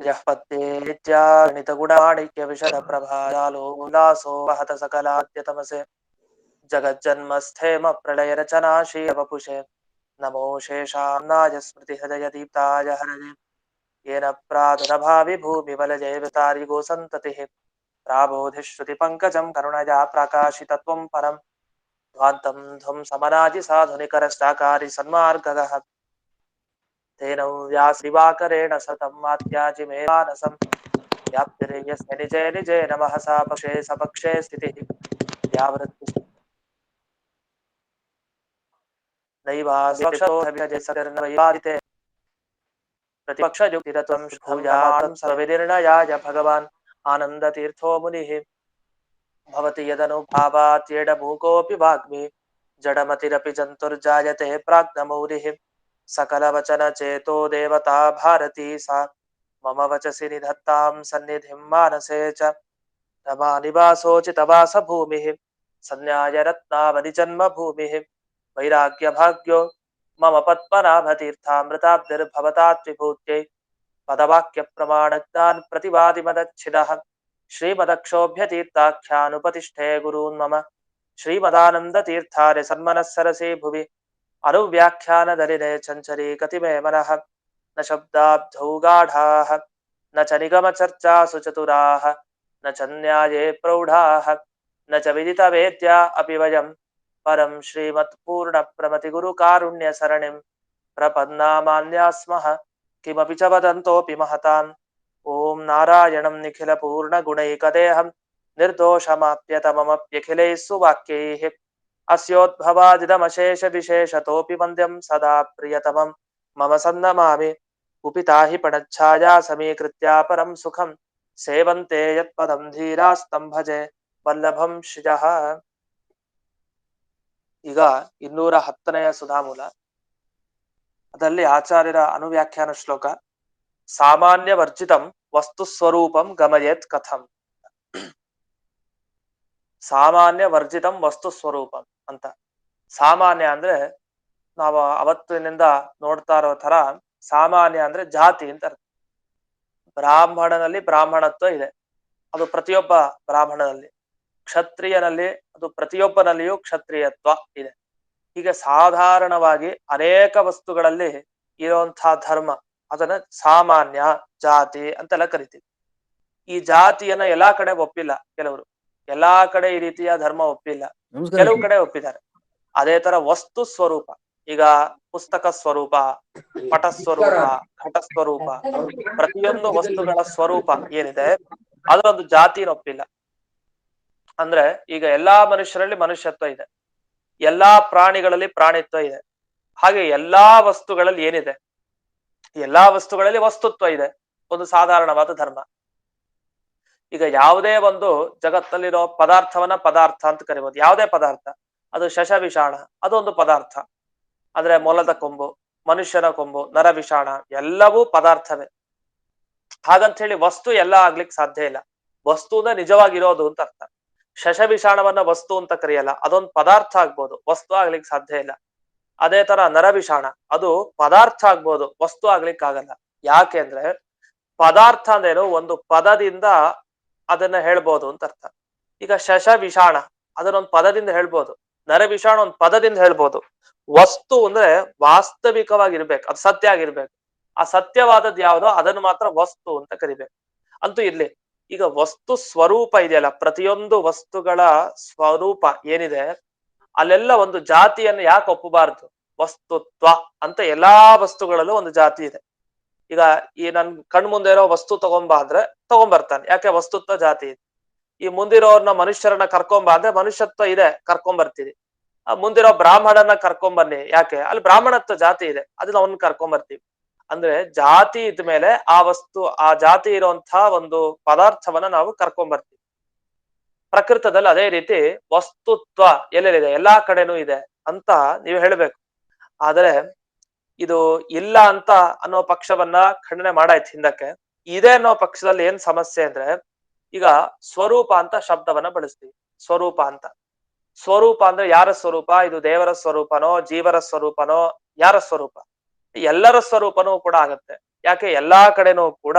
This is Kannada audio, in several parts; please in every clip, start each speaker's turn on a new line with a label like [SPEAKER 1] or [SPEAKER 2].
[SPEAKER 1] यः पत्तेत्यागणितगुणाणिक्य विशद प्रभायालो उल्लासो वहत सकलाद्यतमसे जगज्जन्मस्थेम प्रलय रचना श्रीवपुषे नमो शेषान्नाय स्मृतिहृदय दीप्ताय हरये येन प्रादुरभावि भूमिबलजयवितारि गोसन्ततिः प्राबोधिश्रुतिपङ्कजं करुणया प्रकाशितत्वं परं ध्वान्तं ध्वंसमनादि साधुनिकरश्चाकारि सन्मार्गगः तेन व्यासदिवाकरेण सतं मात्याजिमेवानसं व्याप्तिर्यस्य निजे निजे नमः सा पक्षे सपक्षे स्थितिः यावृत्ति नैवासक्षोऽभिजयसकर्णवैवादिते प्रतिपक्षयुक्तिरत्वं शुद्धं सर्वविनिर्णयाय भगवान् आनन्दतीर्थो मुनिः भवति यदनुभावात्येडमूकोऽपि वाग्मी जडमतिरपि जन्तुर्जायते प्राज्ञमौलिः सकलवचनचेतो देवता भारती सा मम वचसि निधत्तां सन्निधिं मानसे च रमानिवासोचितवासभूमिः सन्न्यायरत्नावनिजन्मभूमिः वैराग्यभाग्यो मम पद्मनाभतीर्थामृताब्धिर्भवताद्विभूत्यै पदवाक्यप्रमाणज्ञान् प्रतिवादिमदच्छिदः श्रीमदक्षोभ्यतीर्थाख्यानुपतिष्ठे गुरून् मम श्रीमदानन्दतीर्थार्य सन्मनःसरसे भुवि अनुव्याख्यानदलिने चञ्चरी कतिमे मनः न शब्दाब्धौ गाढाः न च निगमचर्चासु चतुराः न च न्याये प्रौढाः न च विदितवेद्या अपि वयं परं श्रीमत्पूर्णप्रमतिगुरुकारुण्यसरणिं प्रपन्नामान्या स्मः किमपि च वदन्तोऽपि महताम् ॐ नारायणं निखिलपूर्णगुणैकदेहं निर्दोषमाप्यतममप्यखिलैः सुवाक्यैः अस्योद्भवादिदमशेषविशेषतोऽपि वन्द्यं सदा प्रियतमं मम सन्नमामि कुपिता हि पणच्छाया समीकृत्या परं सुखं सेवन्ते यत्पदं धीरास्तं भजे वल्लभं श्रियः ಈಗ 210ನೆಯ ಸುಧಾಮೂಲ ಅದರಲ್ಲಿ ಆಚಾರ್ಯರ ಅನುವ್ಯಾಖ್ಯಾನ ಶ್ಲೋಕ ಸಾಮಾನ್ಯ ವರ್ಜಿತಂ ವಸ್ತು ಸ್ವರೂಪಂ ಗಮಯೇತ್ ಕಥಂ ಸಾಮಾನ್ಯ ವರ್ಜಿತಂ ವಸ್ತು ಸ್ವರೂಪಂ ಅಂತ ಸಾಮಾನ್ಯ ಅಂದ್ರೆ ನಾವು ಅವತ್ತಿನಿಂದ ನೋಡ್ತಾ ಇರೋ ತರ ಸಾಮಾನ್ಯ ಅಂದ್ರೆ ಜಾತಿ ಅಂತ ಅರ್ಥ ಬ್ರಾಹ್ಮಣನಲ್ಲಿ ಬ್ರಾಹ್ಮಣತ್ವ ಇದೆ ಅದು ಪ್ರತಿಯೊಬ್ಬ ಬ್ರಾಹ್ಮಣನಲ್ಲಿ ಕ್ಷತ್ರಿಯನಲ್ಲಿ ಅದು ಪ್ರತಿಯೊಬ್ಬನಲ್ಲಿಯೂ ಕ್ಷತ್ರಿಯತ್ವ ಇದೆ ಹೀಗೆ ಸಾಧಾರಣವಾಗಿ ಅನೇಕ ವಸ್ತುಗಳಲ್ಲಿ ಇರುವಂತಹ ಧರ್ಮ ಅದನ್ನ ಸಾಮಾನ್ಯ ಜಾತಿ ಅಂತೆಲ್ಲ ಕರಿತೀವಿ ಈ ಜಾತಿಯನ್ನ ಎಲ್ಲಾ ಕಡೆ ಒಪ್ಪಿಲ್ಲ ಕೆಲವರು ಎಲ್ಲಾ ಕಡೆ ಈ ರೀತಿಯ ಧರ್ಮ ಒಪ್ಪಿಲ್ಲ ಕೆಲವು ಕಡೆ ಒಪ್ಪಿದ್ದಾರೆ ಅದೇ ತರ ವಸ್ತು ಸ್ವರೂಪ ಈಗ ಪುಸ್ತಕ ಸ್ವರೂಪ ಪಟ ಸ್ವರೂಪ ಘಟ ಸ್ವರೂಪ ಪ್ರತಿಯೊಂದು ವಸ್ತುಗಳ ಸ್ವರೂಪ ಏನಿದೆ ಅದರೊಂದು ಜಾತಿನ ಒಪ್ಪಿಲ್ಲ ಅಂದ್ರೆ ಈಗ ಎಲ್ಲಾ ಮನುಷ್ಯರಲ್ಲಿ ಮನುಷ್ಯತ್ವ ಇದೆ ಎಲ್ಲಾ ಪ್ರಾಣಿಗಳಲ್ಲಿ ಪ್ರಾಣಿತ್ವ ಇದೆ ಹಾಗೆ ಎಲ್ಲಾ ವಸ್ತುಗಳಲ್ಲಿ ಏನಿದೆ ಎಲ್ಲಾ ವಸ್ತುಗಳಲ್ಲಿ ವಸ್ತುತ್ವ ಇದೆ ಒಂದು ಸಾಧಾರಣವಾದ ಧರ್ಮ ಈಗ ಯಾವುದೇ ಒಂದು ಜಗತ್ತಲ್ಲಿರೋ ಪದಾರ್ಥವನ್ನ ಪದಾರ್ಥ ಅಂತ ಕರಿಬಹುದು ಯಾವುದೇ ಪದಾರ್ಥ ಅದು ಶಶವಿಷಾಣ ಅದೊಂದು ಪದಾರ್ಥ ಅಂದ್ರೆ ಮೊಲದ ಕೊಂಬು ಮನುಷ್ಯನ ಕೊಂಬು ನರವಿಷಾಣ ಎಲ್ಲವೂ ಪದಾರ್ಥವೇ ಹಾಗಂತ ಹೇಳಿ ವಸ್ತು ಎಲ್ಲ ಆಗ್ಲಿಕ್ಕೆ ಸಾಧ್ಯ ಇಲ್ಲ ವಸ್ತುನ ನಿಜವಾಗಿರೋದು ಅಂತ ಅರ್ಥ ಶಶವಿಷಾಣವನ್ನ ವಸ್ತು ಅಂತ ಕರೆಯಲ್ಲ ಅದೊಂದು ಪದಾರ್ಥ ಆಗ್ಬೋದು ವಸ್ತು ಆಗ್ಲಿಕ್ಕೆ ಸಾಧ್ಯ ಇಲ್ಲ ಅದೇ ತರ ನರವಿಷಾಣ ಅದು ಪದಾರ್ಥ ಆಗ್ಬೋದು ವಸ್ತು ಆಗ್ಲಿಕ್ಕೆ ಆಗಲ್ಲ ಯಾಕೆ ಅಂದ್ರೆ ಪದಾರ್ಥ ಅಂದ್ರೇನು ಒಂದು ಪದದಿಂದ ಅದನ್ನ ಹೇಳ್ಬೋದು ಅಂತ ಅರ್ಥ ಈಗ ಶಶವಿಷಾಣ ಅದನ್ನೊಂದು ಪದದಿಂದ ಹೇಳ್ಬೋದು ನರವಿಷಾಣ ಒಂದು ಪದದಿಂದ ಹೇಳ್ಬೋದು ವಸ್ತು ಅಂದ್ರೆ ವಾಸ್ತವಿಕವಾಗಿರ್ಬೇಕು ಅದು ಸತ್ಯ ಆಗಿರ್ಬೇಕು ಆ ಸತ್ಯವಾದದ್ದು ಯಾವುದೋ ಅದನ್ನು ಮಾತ್ರ ವಸ್ತು ಅಂತ ಕರಿಬೇಕು ಅಂತೂ ಇಲ್ಲಿ ಈಗ ವಸ್ತು ಸ್ವರೂಪ ಇದೆಯಲ್ಲ ಪ್ರತಿಯೊಂದು ವಸ್ತುಗಳ ಸ್ವರೂಪ ಏನಿದೆ ಅಲ್ಲೆಲ್ಲ ಒಂದು ಜಾತಿಯನ್ನು ಯಾಕೆ ಒಪ್ಪಬಾರದು ವಸ್ತುತ್ವ ಅಂತ ಎಲ್ಲಾ ವಸ್ತುಗಳಲ್ಲೂ ಒಂದು ಜಾತಿ ಇದೆ ಈಗ ಈ ನನ್ ಕಣ್ ಮುಂದೆ ಇರೋ ವಸ್ತು ತಗೊಂಬ ಅಂದ್ರೆ ತಗೊಂಬರ್ತಾನೆ ಯಾಕೆ ವಸ್ತುತ್ವ ಜಾತಿ ಇದೆ ಈ ಮುಂದಿರೋರ್ನ ಮನುಷ್ಯರನ್ನ ಕರ್ಕೊಂಬ ಅಂದ್ರೆ ಮನುಷ್ಯತ್ವ ಇದೆ ಕರ್ಕೊಂಬರ್ತೀವಿ ಆ ಮುಂದಿರೋ ಬ್ರಾಹ್ಮಣನ ಕರ್ಕೊಂಬನ್ನಿ ಯಾಕೆ ಅಲ್ಲಿ ಬ್ರಾಹ್ಮಣತ್ವ ಜಾತಿ ಇದೆ ಅದನ್ನ ಅವನ್ನ ಕರ್ಕೊಂಬರ್ತೀವಿ ಅಂದ್ರೆ ಜಾತಿ ಇದ್ಮೇಲೆ ಆ ವಸ್ತು ಆ ಜಾತಿ ಇರುವಂತಹ ಒಂದು ಪದಾರ್ಥವನ್ನ ನಾವು ಕರ್ಕೊಂಬರ್ತೀವಿ ಪ್ರಕೃತದಲ್ಲಿ ಅದೇ ರೀತಿ ವಸ್ತುತ್ವ ಎಲ್ಲೆಲ್ಲಿದೆ ಎಲ್ಲಾ ಕಡೆನೂ ಇದೆ ಅಂತ ನೀವು ಹೇಳ್ಬೇಕು ಆದ್ರೆ ಇದು ಇಲ್ಲ ಅಂತ ಅನ್ನೋ ಪಕ್ಷವನ್ನ ಖಂಡನೆ ಮಾಡಾಯ್ತು ಹಿಂದಕ್ಕೆ ಇದೆ ಅನ್ನೋ ಪಕ್ಷದಲ್ಲಿ ಏನ್ ಸಮಸ್ಯೆ ಅಂದ್ರೆ ಈಗ ಸ್ವರೂಪ ಅಂತ ಶಬ್ದವನ್ನ ಬಳಸ್ತೀವಿ ಸ್ವರೂಪ ಅಂತ ಸ್ವರೂಪ ಅಂದ್ರೆ ಯಾರ ಸ್ವರೂಪ ಇದು ದೇವರ ಸ್ವರೂಪನೋ ಜೀವರ ಸ್ವರೂಪನೋ ಯಾರ ಸ್ವರೂಪ ಎಲ್ಲರ ಸ್ವರೂಪನೂ ಕೂಡ ಆಗತ್ತೆ ಯಾಕೆ ಎಲ್ಲಾ ಕಡೆನೂ ಕೂಡ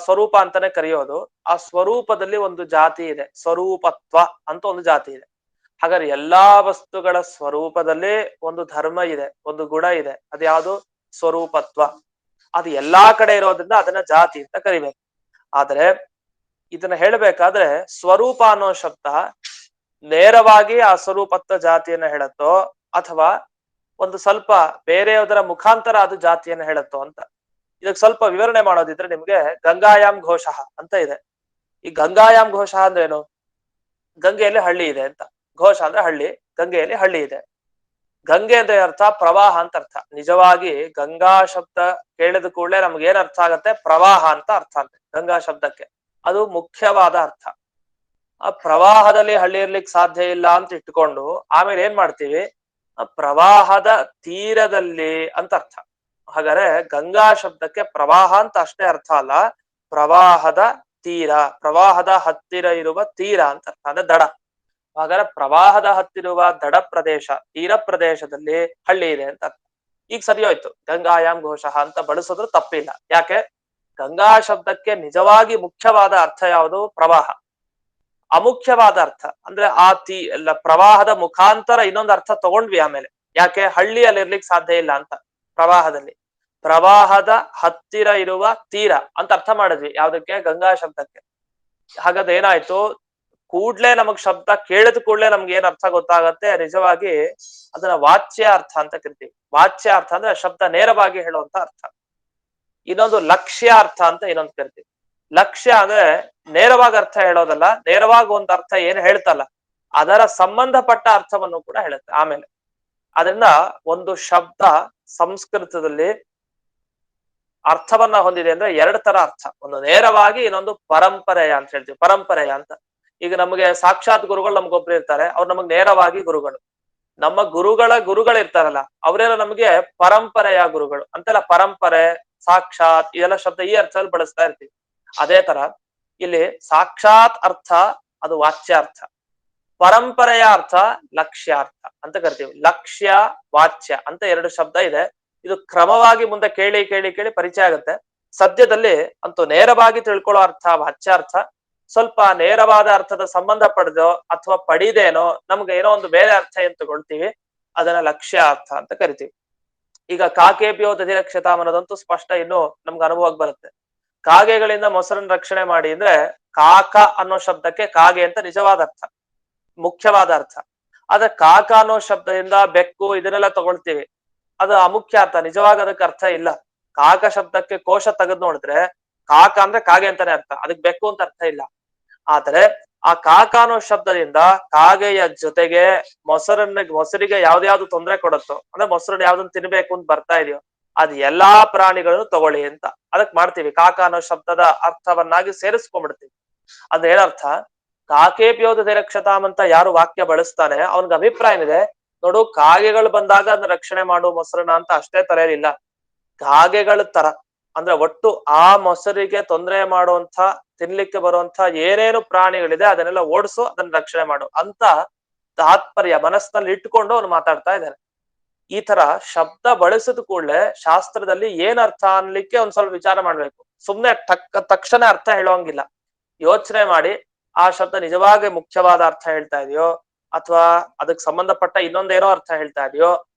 [SPEAKER 1] ಸ್ವರೂಪ ಅಂತಾನೆ ಕರೆಯೋದು. ಆ ಸ್ವರೂಪದಲ್ಲಿ ಒಂದು ಜಾತಿ ಇದೆ, ಸ್ವರೂಪತ್ವ ಅಂತ ಒಂದು ಜಾತಿ ಇದೆ. ಹಾಗಾದ್ರೆ ಎಲ್ಲಾ ವಸ್ತುಗಳ ಸ್ವರೂಪದಲ್ಲಿ ಒಂದು ಧರ್ಮ ಇದೆ, ಒಂದು ಗುಣ ಇದೆ. ಅದ್ಯಾವುದು? ಸ್ವರೂಪತ್ವ. ಅದು ಎಲ್ಲಾ ಕಡೆ ಇರೋದ್ರಿಂದ ಅದನ್ನ ಜಾತಿ ಅಂತ ಕರಿಬೇಕು. ಆದ್ರೆ ಇದನ್ನ ಹೇಳ್ಬೇಕಾದ್ರೆ ಸ್ವರೂಪ ಅನ್ನೋ ಶಬ್ದ ನೇರವಾಗಿ ಆ ಸ್ವರೂಪತ್ವ ಜಾತಿಯನ್ನ ಹೇಳತ್ತೋ ಅಥವಾ ಒಂದು ಸ್ವಲ್ಪ ಬೇರೆಯವರ ಮುಖಾಂತರ ಅದು ಜಾತಿಯನ್ನ ಹೇಳತ್ತೋ ಅಂತ. ಇದಕ್ಕೆ ಸ್ವಲ್ಪ ವಿವರಣೆ ಮಾಡೋದಿದ್ರೆ ನಿಮ್ಗೆ ಗಂಗಾಯಾಮ್ ಘೋಷ ಅಂತ ಇದೆ. ಈ ಗಂಗಾಯಾಮ್ ಘೋಷ ಅಂದ್ರೆ ಏನು? ಗಂಗೆಯಲ್ಲಿ ಹಳ್ಳಿ ಇದೆ ಅಂತ. ಘೋಷ ಅಂದ್ರೆ ಹಳ್ಳಿ, ಗಂಗೆಯಲ್ಲಿ ಹಳ್ಳಿ ಇದೆ. ಗಂಗೆ ಅಂದ್ರೆ ಅರ್ಥ ಪ್ರವಾಹ ಅಂತ ಅರ್ಥ. ನಿಜವಾಗಿ ಗಂಗಾ ಶಬ್ದ ಕೇಳಿದ ಕೂಡಲೇ ನಮ್ಗೆ ಏನ್ ಅರ್ಥ ಆಗತ್ತೆ? ಪ್ರವಾಹ ಅಂತ ಅರ್ಥ ಅಂತೆ ಗಂಗಾ ಶಬ್ದಕ್ಕೆ. ಅದು ಮುಖ್ಯವಾದ ಅರ್ಥ. ಆ ಪ್ರವಾಹದಲ್ಲಿ ಹಳ್ಳಿ ಇರ್ಲಿಕ್ಕೆ ಸಾಧ್ಯ ಇಲ್ಲ ಅಂತ ಇಟ್ಕೊಂಡು ಆಮೇಲೆ ಏನ್ ಮಾಡ್ತೀವಿ? ಪ್ರವಾಹದ ತೀರದಲ್ಲಿ ಅಂತ ಅರ್ಥ. ಹಾಗಾದ್ರೆ ಗಂಗಾ ಶಬ್ದಕ್ಕೆ ಪ್ರವಾಹ ಅಂತ ಅಷ್ಟೇ ಅರ್ಥ ಅಲ್ಲ, ಪ್ರವಾಹದ ತೀರ, ಪ್ರವಾಹದ ಹತ್ತಿರ ಇರುವ ತೀರ ಅಂತ ಅರ್ಥ, ಅಂದ್ರೆ ದಡ. ಹಾಗಾದ್ರೆ ಪ್ರವಾಹದ ಹತ್ತಿರುವ ದಡ ಪ್ರದೇಶ, ತೀರ ಪ್ರದೇಶದಲ್ಲಿ ಹಳ್ಳಿ ಇದೆ ಅಂತ ಅರ್ಥ. ಈಗ ಸರಿ ಹೋಯ್ತು, ಗಂಗಾಯಾಮ್ ಘೋಷ ಅಂತ ಬಳಸಿದ್ರು ತಪ್ಪಿಲ್ಲ. ಯಾಕೆ? ಗಂಗಾ ಶಬ್ದಕ್ಕೆ ನಿಜವಾಗಿ ಮುಖ್ಯವಾದ ಅರ್ಥ ಯಾವುದು? ಪ್ರವಾಹ. ಅಮುಖ್ಯವಾದ ಅರ್ಥ ಅಂದ್ರೆ ಪ್ರವಾಹದ ಮುಖಾಂತರ ಇನ್ನೊಂದು ಅರ್ಥ ತಗೊಂಡ್ವಿ ಆಮೇಲೆ. ಯಾಕೆ? ಹಳ್ಳಿಯಲ್ಲಿ ಇರ್ಲಿಕ್ಕೆ ಸಾಧ್ಯ ಇಲ್ಲ ಅಂತ. ಪ್ರವಾಹದಲ್ಲಿ ಪ್ರವಾಹದ ಹತ್ತಿರ ಇರುವ ತೀರ ಅಂತ ಅರ್ಥ ಮಾಡಿದ್ವಿ. ಯಾವ್ದಕ್ಕೆ? ಗಂಗಾ ಶಬ್ದಕ್ಕೆ. ಹಾಗಾದ್ರೆ ಏನಾಯ್ತು? ಕೂಡ್ಲೆ ನಮಗ್ ಶಬ್ದ ಕೇಳಿದ ಕೂಡ್ಲೆ ನಮ್ಗೆ ಏನ್ ಅರ್ಥ ಗೊತ್ತಾಗತ್ತೆ? ನಿಜವಾಗಿ ಅದನ್ನ ವಾಚ್ಯ ಅರ್ಥ ಅಂತ ಕರಿತೀವಿ. ವಾಚ್ಯ ಅರ್ಥ ಅಂದ್ರೆ ಶಬ್ದ ನೇರವಾಗಿ ಹೇಳುವಂತ ಅರ್ಥ. ಇನ್ನೊಂದು ಲಕ್ಷ್ಯ ಅರ್ಥ ಅಂತ ಇನ್ನೊಂದು ಕರಿತೀವಿ. ಲಕ್ಷ್ಯ ಅಂದ್ರೆ ನೇರವಾಗಿ ಅರ್ಥ ಹೇಳೋದಲ್ಲ, ನೇರವಾಗಿ ಒಂದು ಅರ್ಥ ಏನ್ ಹೇಳ್ತಲ್ಲ ಅದರ ಸಂಬಂಧಪಟ್ಟ ಅರ್ಥವನ್ನು ಕೂಡ ಹೇಳುತ್ತೆ ಆಮೇಲೆ. ಅದರಿಂದ ಒಂದು ಶಬ್ದ ಸಂಸ್ಕೃತದಲ್ಲಿ ಅರ್ಥವನ್ನ ಹೊಂದಿದೆ ಅಂದ್ರೆ ಎರಡು ತರ ಅರ್ಥ. ಒಂದು ನೇರವಾಗಿ, ಇನ್ನೊಂದು ಪರಂಪರೆಯ ಅಂತ ಹೇಳ್ತೀವಿ. ಪರಂಪರೆಯ ಅಂತ. ಈಗ ನಮಗೆ ಸಾಕ್ಷಾತ್ ಗುರುಗಳು ನಮ್ಗೊಬ್ರು ಇರ್ತಾರೆ, ಅವ್ರು ನಮಗ್ ನೇರವಾಗಿ ಗುರುಗಳು. ನಮ್ಮ ಗುರುಗಳು ಇರ್ತಾರಲ್ಲ ಅವರೆಲ್ಲ ನಮಗೆ ಪರಂಪರೆಯ ಗುರುಗಳು ಅಂತೆಲ್ಲ. ಪರಂಪರೆ, ಸಾಕ್ಷಾತ್ ಇದೆಲ್ಲ ಶಬ್ದ ಈ ಅರ್ಥದಲ್ಲಿ ಬಳಸ್ತಾ ಇರ್ತೀವಿ. ಅದೇ ತರ ಇಲ್ಲಿ ಸಾಕ್ಷಾತ್ ಅರ್ಥ ಅದು ವಾಚ್ಯಾರ್ಥ, ಪರಂಪರೆಯ ಅರ್ಥ ಲಕ್ಷ್ಯಾರ್ಥ ಅಂತ ಕರಿತೀವಿ. ಲಕ್ಷ್ಯ ವಾಚ್ಯ ಅಂತ ಎರಡು ಶಬ್ದ ಇದೆ. ಇದು ಕ್ರಮವಾಗಿ ಮುಂದೆ ಕೇಳಿ ಕೇಳಿ ಕೇಳಿ ಪರಿಚಯ ಆಗುತ್ತೆ. ಸದ್ಯದಲ್ಲಿ ಅಂತೂ ನೇರವಾಗಿ ತಿಳ್ಕೊಳ್ಳೋ ಅರ್ಥ ವಾಚ್ಯಾರ್ಥ. ಸ್ವಲ್ಪ ನೇರವಾದ ಅರ್ಥದ ಸಂಬಂಧ ಪಡೆದೋ ಅಥವಾ ಪಡಿದೇನೋ ನಮ್ಗೆ ಏನೋ ಒಂದು ಬೇರೆ ಅರ್ಥ ಏನ್ ತಗೊಳ್ತೀವಿ ಅದನ್ನ ಲಕ್ಷ್ಯ ಅರ್ಥ ಅಂತ ಕರಿತೀವಿ. ಈಗ ಕಾಕೇಭ್ಯೋ ದಧಿರಕ್ಷತಾಂ ಅನ್ನೋದಂತೂ ಸ್ಪಷ್ಟ, ಇನ್ನು ನಮ್ಗೆ ಅನುಭವಕ್ಕೆ ಬರುತ್ತೆ. ಕಾಗೆಗಳಿಂದ ಮೊಸರನ್ನ ರಕ್ಷಣೆ ಮಾಡಿ ಅಂದ್ರೆ ಕಾಕ ಅನ್ನೋ ಶಬ್ದಕ್ಕೆ ಕಾಗೆ ಅಂತ ನಿಜವಾದ ಅರ್ಥ, ಮುಖ್ಯವಾದ ಅರ್ಥ. ಆದ್ರೆ ಕಾಕ ಅನ್ನೋ ಶಬ್ದದಿಂದ ಬೆಕ್ಕು ಇದನ್ನೆಲ್ಲ ತಗೊಳ್ತೀವಿ, ಅದು ಅಮುಖ್ಯ ಅರ್ಥ. ನಿಜವಾಗ ಅದಕ್ಕೆ ಅರ್ಥ ಇಲ್ಲ. ಕಾಕ ಶಬ್ದಕ್ಕೆ ಕೋಶ ತೆಗೆದು ನೋಡಿದ್ರೆ ಕಾಕ ಅಂದ್ರೆ ಕಾಗೆ ಅಂತಾನೆ ಅರ್ಥ, ಅದಕ್ಕೆ ಬೆಕ್ಕು ಅಂತ ಅರ್ಥ ಇಲ್ಲ. ಆದ್ರೆ ಆ ಕಾಕ ಅನ್ನೋ ಶಬ್ದದಿಂದ ಕಾಗೆಯ ಜೊತೆಗೆ ಮೊಸರಿಗೆ ಯಾವ್ದ್ಯಾವ್ದು ತೊಂದರೆ ಕೊಡುತ್ತೋ, ಅಂದ್ರೆ ಮೊಸರನ್ನ ಯಾವ್ದನ್ನ ತಿನ್ಬೇಕು ಅಂತ ಬರ್ತಾ ಇದೆಯೋ ಅದ್ ಎಲ್ಲಾ ಪ್ರಾಣಿಗಳನ್ನು ತಗೊಳ್ಳಿ ಅಂತ ಅದಕ್ ಮಾಡ್ತೀವಿ. ಕಾಕ ಅನ್ನೋ ಶಬ್ದದ ಅರ್ಥವನ್ನಾಗಿ ಸೇರಿಸ್ಕೊಂಡ್ಬಿಡ್ತೀವಿ. ಅಂದ್ರೆ ಏನರ್ಥ? ಕಾಕೇಭ್ಯೋ ದಧಿರಕ್ಷತಾಂ ಅಂತ ಯಾರು ವಾಕ್ಯ ಬಳಸ್ತಾನೆ ಅವನ್ಗೆ ಅಭಿಪ್ರಾಯ ಏನಿದೆ? ನೋಡು, ಕಾಗೆಗಳು ಬಂದಾಗ ಅದನ್ನ ರಕ್ಷಣೆ ಮಾಡು ಮೊಸರನ್ನ ಅಂತ ಅಷ್ಟೇ ತಲೆಯಲಿಲ್ಲ. ಕಾಗೆಗಳ ತರ ಅಂದ್ರೆ ಒಟ್ಟು ಆ ಮೊಸರಿಗೆ ತೊಂದರೆ ಮಾಡುವಂತ, ತಿನ್ಲಿಕ್ಕೆ ಬರುವಂತ ಏನೇನು ಪ್ರಾಣಿಗಳಿದೆ ಅದನ್ನೆಲ್ಲ ಓಡಿಸು, ಅದನ್ನ ರಕ್ಷಣೆ ಮಾಡು ಅಂತ ತಾತ್ಪರ್ಯ ಮನಸ್ಸಿನಲ್ಲಿ ಇಟ್ಕೊಂಡು ಅವ್ನು ಮಾತಾಡ್ತಾ ಇದ್ದಾನೆ. ಈ ತರ ಶಬ್ದ ಬಳಸಿದ ಕೂಡಲೇ ಶಾಸ್ತ್ರದಲ್ಲಿ ಏನ್ ಅರ್ಥ ಅನ್ಲಿಕ್ಕೆ ಒಂದ್ ಸ್ವಲ್ಪ ವಿಚಾರ ಮಾಡ್ಬೇಕು. ಸುಮ್ನೆ ತಕ್ಷಣ ಅರ್ಥ ಹೇಳೋಂಗಿಲ್ಲ. ಯೋಚನೆ ಮಾಡಿ ಆ ಶಬ್ದ ನಿಜವಾಗಿ ಮುಖ್ಯವಾದ ಅರ್ಥ ಹೇಳ್ತಾ ಇದೆಯೋ ಅಥವಾ ಅದಕ್ಕೆ ಸಂಬಂಧಪಟ್ಟ ಇನ್ನೊಂದೇನೋ ಅರ್ಥ ಹೇಳ್ತಾ ಇದೆಯೋ.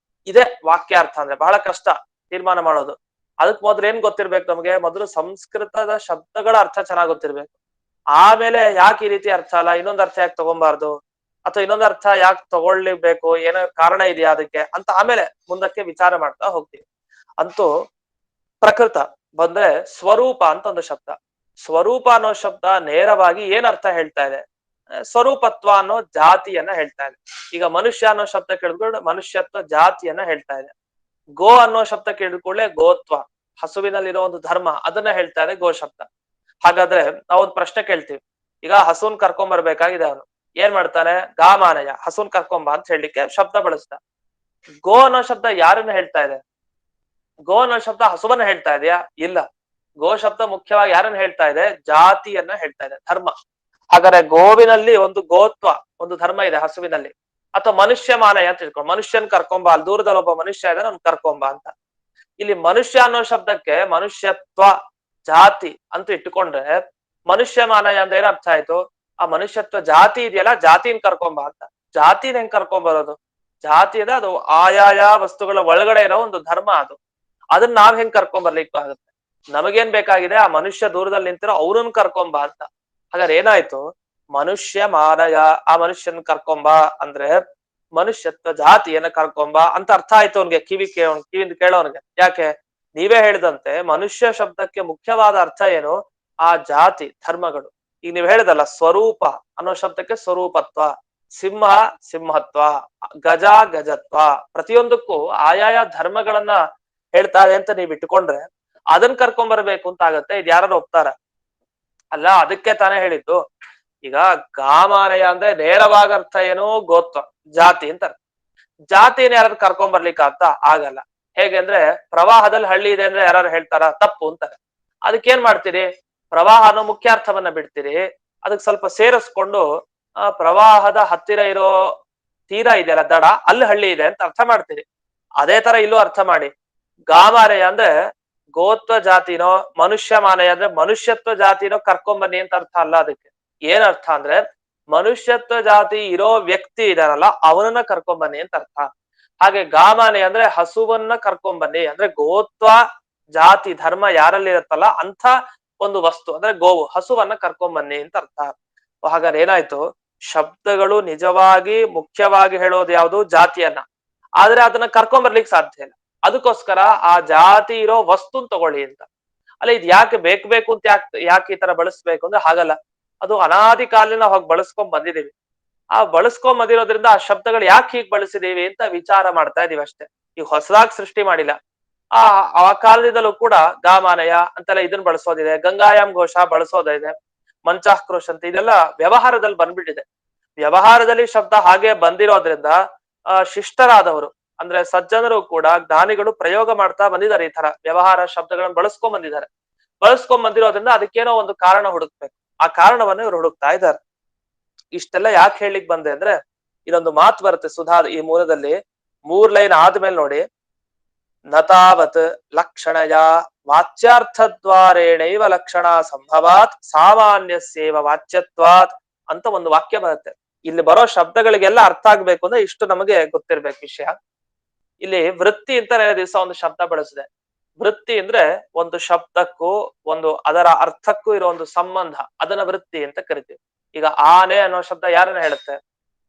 [SPEAKER 1] ಇದೇ ವಾಕ್ಯಾರ್ಥ ಅಂದ್ರೆ ಬಹಳ ಕಷ್ಟ ತೀರ್ಮಾನ ಮಾಡೋದು. ಅದಕ್ ಮೊದ್ಲು ಏನ್ ಗೊತ್ತಿರ್ಬೇಕು ನಮ್ಗೆ? ಮೊದಲು ಸಂಸ್ಕೃತದ ಶಬ್ದಗಳ ಅರ್ಥ ಚೆನ್ನಾಗ್ ಗೊತ್ತಿರ್ಬೇಕು. ಆಮೇಲೆ ಯಾಕೆ ಈ ರೀತಿ ಅರ್ಥ ಅಲ್ಲ, ಇನ್ನೊಂದು ಅರ್ಥ ಯಾಕೆ ತಗೊಂಬಾರ್ದು, ಅಥವಾ ಇನ್ನೊಂದು ಅರ್ಥ ಯಾಕೆ ತಗೊಳ್ಬೇಕು, ಏನೋ ಕಾರಣ ಇದೆಯಾ ಅದಕ್ಕೆ ಅಂತ ಆಮೇಲೆ ಮುಂದಕ್ಕೆ ವಿಚಾರ ಮಾಡ್ತಾ ಹೋಗ್ತೀವಿ. ಅಂತೂ ಪ್ರಕೃತ ಬಂದ್ರೆ ಸ್ವರೂಪ ಅಂತ ಒಂದು ಶಬ್ದ. ಸ್ವರೂಪ ಅನ್ನೋ ಶಬ್ದ ನೇರವಾಗಿ ಏನ್ ಅರ್ಥ ಹೇಳ್ತಾ ಇದೆ? ಸ್ವರೂಪತ್ವ ಅನ್ನೋ ಜಾತಿಯನ್ನ ಹೇಳ್ತಾ ಇದೆ. ಈಗ ಮನುಷ್ಯ ಅನ್ನೋ ಶಬ್ದ ಕೇಳಿದ್ಕೊಂಡು ಮನುಷ್ಯತ್ವ ಜಾತಿಯನ್ನ ಹೇಳ್ತಾ ಇದೆ. ಗೋ ಅನ್ನೋ ಶಬ್ದ ಕೇಳಿದ್ಕೊಳ್ಳೆ ಗೋತ್ವ, ಹಸುವಿನಲ್ಲಿರೋ ಒಂದು ಧರ್ಮ ಅದನ್ನ ಹೇಳ್ತಾ ಇದೆ ಗೋ ಶಬ್ದ. ಹಾಗಾದ್ರೆ ನಾವೊಂದು ಪ್ರಶ್ನೆ ಕೇಳ್ತೀವಿ. ಈಗ ಹಸುನ್ ಕರ್ಕೊಂಡ್ ಬರ್ಬೇಕಾಗಿದೆ, ಅವನು ಏನ್ ಮಾಡ್ತಾನೆ? ಗಾಮಾನಯ, ಹಸುನ್ ಕರ್ಕೊಂಬ ಅಂತ ಹೇಳಲಿಕ್ಕೆ ಶಬ್ದ ಬಳಸ್ತ. ಗೋ ಅನ್ನೋ ಶಬ್ದ ಯಾರನ್ನ ಹೇಳ್ತಾ ಇದೆ? ಗೋ ಅನ್ನೋ ಶಬ್ದ ಹಸುವನ್ನ ಹೇಳ್ತಾ ಇದೆಯಾ? ಇಲ್ಲ. ಗೋ ಶಬ್ದ ಮುಖ್ಯವಾಗಿ ಯಾರನ್ನ ಹೇಳ್ತಾ ಇದೆ? ಜಾತಿಯನ್ನ ಹೇಳ್ತಾ ಇದೆ, ಧರ್ಮ. ಹಾಗಾದ್ರೆ ಗೋವಿನಲ್ಲಿ ಒಂದು ಗೋತ್ವ, ಒಂದು ಧರ್ಮ ಇದೆ ಹಸುವಿನಲ್ಲಿ. ಅಥವಾ ಮನುಷ್ಯ ಮಾನಯ ಅಂತ ತಿಳ್ಕೊಂಡು ಮನುಷ್ಯನ್ ಕರ್ಕೊಂಬ, ಅಲ್ಲಿ ದೂರದಲ್ಲಿ ಒಬ್ಬ ಮನುಷ್ಯ ಇದ್ದಾನೆ ಅವ್ನು ಕರ್ಕೊಂಬ ಅಂತ. ಇಲ್ಲಿ ಮನುಷ್ಯ ಅನ್ನೋ ಶಬ್ದಕ್ಕೆ ಮನುಷ್ಯತ್ವ, ಜಾತಿ ಅಂತ ಇಟ್ಟುಕೊಂಡ್ರೆ ಮನುಷ್ಯ ಮಾನಯ ಅಂದ್ರೆ ಏನ್ ಅರ್ಥ ಆಯ್ತು? ಆ ಮನುಷ್ಯತ್ವ ಜಾತಿ ಇದೆಯಲ್ಲ, ಜಾತಿನ ಕರ್ಕೊಂಬ ಅಂತ. ಜಾತಿನ ಹೆಂಗ್ ಕರ್ಕೊಂಬರೋದು? ಜಾತಿ ಅದ ಅದು ಆಯಾಯ ವಸ್ತುಗಳ ಒಳಗಡೆ ಇರೋ ಒಂದು ಧರ್ಮ ಅದು. ಅದನ್ನ ನಾವ್ ಹೆಂಗ್ ಕರ್ಕೊಂಬರ್ಲಿಕ್ಕೂ ಆಗುತ್ತೆ? ನಮಗೇನ್ ಬೇಕಾಗಿದೆ? ಆ ಮನುಷ್ಯ ದೂರದಲ್ಲಿ ನಿಂತಿರೋ ಅವ್ರನ್ನ ಕರ್ಕೊಂಬ ಅಂತ. ಹಾಗಾದ್ರೆ ಏನಾಯ್ತು? ಮನುಷ್ಯ ಮಾನಯ, ಆ ಮನುಷ್ಯನ್ ಕರ್ಕೊಂಬ ಅಂದ್ರೆ ಮನುಷ್ಯತ್ವ ಜಾತಿಯನ್ನ ಕರ್ಕೊಂಬ ಅಂತ ಅರ್ಥ ಆಯ್ತು ಅವ್ನಿಗೆ. ಕಿವಿಯಿಂದ ಕೇಳೋನ್ಗೆ. ಯಾಕೆ? ನೀವೇ ಹೇಳಿದಂತೆ ಮನುಷ್ಯ ಶಬ್ದಕ್ಕೆ ಮುಖ್ಯವಾದ ಅರ್ಥ ಏನು? ಆ ಜಾತಿ ಧರ್ಮಗಳು. ಈಗ ನೀವ್ ಹೇಳಿದಲ್ಲ, ಸ್ವರೂಪ ಅನ್ನೋ ಶಬ್ದಕ್ಕೆ ಸ್ವರೂಪತ್ವ, ಸಿಂಹ ಸಿಂಹತ್ವ, ಗಜ ಗಜತ್ವ, ಪ್ರತಿಯೊಂದಕ್ಕೂ ಆಯಾಯ ಧರ್ಮಗಳನ್ನ ಹೇಳ್ತಾರೆ ಅಂತ ನೀವ್ ಇಟ್ಕೊಂಡ್ರೆ ಅದನ್ನ ಕರ್ಕೊಂಡ್ ಬರ್ಬೇಕು ಅಂತ ಆಗತ್ತೆ. ಇದ್ ಯಾರು ಒಪ್ತಾರ? ಅಲ್ಲ, ಅದಕ್ಕೆ ತಾನೇ ಹೇಳಿದ್ದು. ಈಗ ಗಾಮಾನಯ ಅಂದ್ರೆ ನೇರವಾದ ಅರ್ಥ ಏನು? ಗೋತ್ವ ಜಾತಿ ಅಂತ ಅರ್ಥ. ಜಾತಿನ ಯಾರು ಕರ್ಕೊಂಡ್ ಬರ್ಲಿಕ್ಕೆ ಅಂತ ಆಗಲ್ಲ. ಹೇಗೆ ಅಂದ್ರೆ, ಪ್ರವಾಹದಲ್ಲಿ ಹಳ್ಳಿ ಇದೆ ಅಂದ್ರೆ ಯಾರು ಹೇಳ್ತಾರ? ತಪ್ಪು ಅಂತಾರೆ. ಅದಕ್ಕೇನ್ ಮಾಡ್ತೀರಿ? ಪ್ರವಾಹ ಅನ್ನೋ ಮುಖ್ಯ ಅರ್ಥವನ್ನ ಬಿಡ್ತೀರಿ, ಅದಕ್ ಸ್ವಲ್ಪ ಸೇರಿಸ್ಕೊಂಡು ಪ್ರವಾಹದ ಹತ್ತಿರ ಇರೋ ತೀರ ಇದೆಯಲ್ಲ, ದಡ, ಅಲ್ಲಿ ಹಳ್ಳಿ ಇದೆ ಅಂತ ಅರ್ಥ ಮಾಡ್ತೀರಿ. ಅದೇ ತರ ಇಲ್ಲೂ ಅರ್ಥ ಮಾಡಿ. ಗಾಮಾನಯ ಅಂದ್ರೆ ಗೋತ್ವ ಜಾತಿನೋ, ಮನುಷ್ಯ ಮಾನಯ ಅಂದ್ರೆ ಮನುಷ್ಯತ್ವ ಜಾತಿನೋ ಕರ್ಕೊಂಬನ್ನಿ ಅಂತ ಅರ್ಥ ಅಲ್ಲ. ಅದಕ್ಕೆ ಏನ್ ಅರ್ಥ ಅಂದ್ರೆ, ಮನುಷ್ಯತ್ವ ಜಾತಿ ಇರೋ ವ್ಯಕ್ತಿ ಇದಾರಲ್ಲ ಅವನನ್ನ ಕರ್ಕೊಂಬನ್ನಿ ಅಂತ ಅರ್ಥ. ಹಾಗೆ ಗಾಮಾನಯ ಅಂದ್ರೆ ಹಸುವನ್ನ ಕರ್ಕೊಂಬನ್ನಿ ಅಂದ್ರೆ ಗೋತ್ವ ಜಾತಿ ಧರ್ಮ ಯಾರಲ್ಲಿ ಇರುತ್ತಲ್ಲ ಅಂತ ಒಂದು ವಸ್ತು ಅಂದ್ರೆ ಗೋವು, ಹಸುವನ್ನ ಕರ್ಕೊಂಬನ್ನಿ ಅಂತ ಅರ್ಥ. ಹಾಗಾದ್ರೆ ಏನಾಯ್ತು? ಶಬ್ದಗಳು ನಿಜವಾಗಿ ಮುಖ್ಯವಾಗಿ ಹೇಳೋದು ಯಾವುದು? ಜಾತಿಯನ್ನ. ಆದ್ರೆ ಅದನ್ನ ಕರ್ಕೊಂಬರ್ಲಿಕ್ಕೆ ಸಾಧ್ಯ ಇಲ್ಲ. ಅದಕ್ಕೋಸ್ಕರ ಆ ಜಾತಿ ಇರೋ ವಸ್ತುನ್ ತಗೊಳ್ಳಿ ಅಂತ. ಅಲ್ಲ, ಇದ್ ಯಾಕೆ ಬೇಕು ಅಂತ ಯಾಕೆ ಈ ತರ ಬಳಸ್ಬೇಕು ಅಂದ್ರೆ ಹಾಗಲ್ಲ. ಅದು ಅನಾದಿ ಕಾಲಿನ ಹೋಗಿ ಬಳಸ್ಕೊಂಡ್ ಬಂದಿದೀವಿ. ಆ ಬಳಸ್ಕೊಂಡ್ ಬಂದಿರೋದ್ರಿಂದ ಆ ಶಬ್ದಗಳು ಯಾಕೆ ಹೀಗ್ ಬಳಸಿದೀವಿ ಅಂತ ವಿಚಾರ ಮಾಡ್ತಾ ಇದೀವಿ ಅಷ್ಟೇ. ಈಗ ಹೊಸದಾಗಿ ಸೃಷ್ಟಿ ಮಾಡಿಲ್ಲ. ಆ ಆ ಕಾಲದಿಂದಲೂ ಕೂಡ ಗಾಮಾನಯ ಅಂತೆಲ್ಲ ಇದನ್ನ ಬಳಸೋದಿದೆ, ಗಂಗಾಯಾಮ್ ಘೋಷ ಬಳಸೋದಿದೆ, ಮಂಚಾಕ್ರೋಶ ಅಂತ ಇದೆಲ್ಲ ವ್ಯವಹಾರದಲ್ಲಿ ಬಂದ್ಬಿಟ್ಟಿದೆ. ವ್ಯವಹಾರದಲ್ಲಿ ಶಬ್ದ ಹಾಗೆ ಬಂದಿರೋದ್ರಿಂದ ಶಿಷ್ಟರಾದವರು ಅಂದ್ರೆ ಸಜ್ಜನರು ಕೂಡ, ಜ್ಞಾನಿಗಳು ಪ್ರಯೋಗ ಮಾಡ್ತಾ ಬಂದಿದ್ದಾರೆ. ಈ ತರ ವ್ಯವಹಾರ ಶಬ್ದಗಳನ್ನ ಬಳಸ್ಕೊಂಡ್ ಬಂದಿದ್ದಾರೆ. ಬಳಸ್ಕೊಂಡ್ ಬಂದಿರೋದ್ರಿಂದ ಅದಕ್ಕೇನೋ ಒಂದು ಕಾರಣ ಹುಡುಕ್ಬೇಕು. ಆ ಕಾರಣವನ್ನು ಇವ್ರು ಹುಡುಕ್ತಾ ಇದ್ದಾರೆ. ಇಷ್ಟೆಲ್ಲ ಯಾಕೆ ಹೇಳಿಕ್ ಬಂದೆ ಅಂದ್ರೆ, ಇದೊಂದು ಮಾತು ಬರುತ್ತೆ ಸುಧಾ ಈ ಮೂಲದಲ್ಲಿ. 3 ಲೈನ್ ಆದ್ಮೇಲೆ ನೋಡಿ, ನತಾವತ್ ಲಕ್ಷಣಯ ವಾಚ್ಯಾರ್ಥದ್ವಾರೇಣೈವ ಲಕ್ಷಣ ಸಂಭವಾತ್ ಸಾಮಾನ್ಯಸ್ಯೇವ ವಾಚ್ಯತ್ವಾತ್ ಅಂತ ಒಂದು ವಾಕ್ಯ ಬರುತ್ತೆ. ಇಲ್ಲಿ ಬರೋ ಶಬ್ದಗಳಿಗೆಲ್ಲ ಅರ್ಥ ಆಗ್ಬೇಕು ಅಂದ್ರೆ ಇಷ್ಟು ನಮಗೆ ಗೊತ್ತಿರ್ಬೇಕು ವಿಷಯ. ಇಲ್ಲಿ ವೃತ್ತಿ ಅಂತ ದಿವಸ ಒಂದು ಶಬ್ದ ಬಳಸಿದೆ. ವೃತ್ತಿ ಅಂದ್ರೆ ಒಂದು ಶಬ್ದಕ್ಕೂ ಒಂದು ಅದರ ಅರ್ಥಕ್ಕೂ ಇರೋ ಒಂದು ಸಂಬಂಧ, ಅದನ್ನ ವೃತ್ತಿ ಅಂತ ಕರಿತೀವಿ. ಈಗ ಆನೆ ಅನ್ನೋ ಶಬ್ದ ಯಾರನ್ನ ಹೇಳುತ್ತೆ?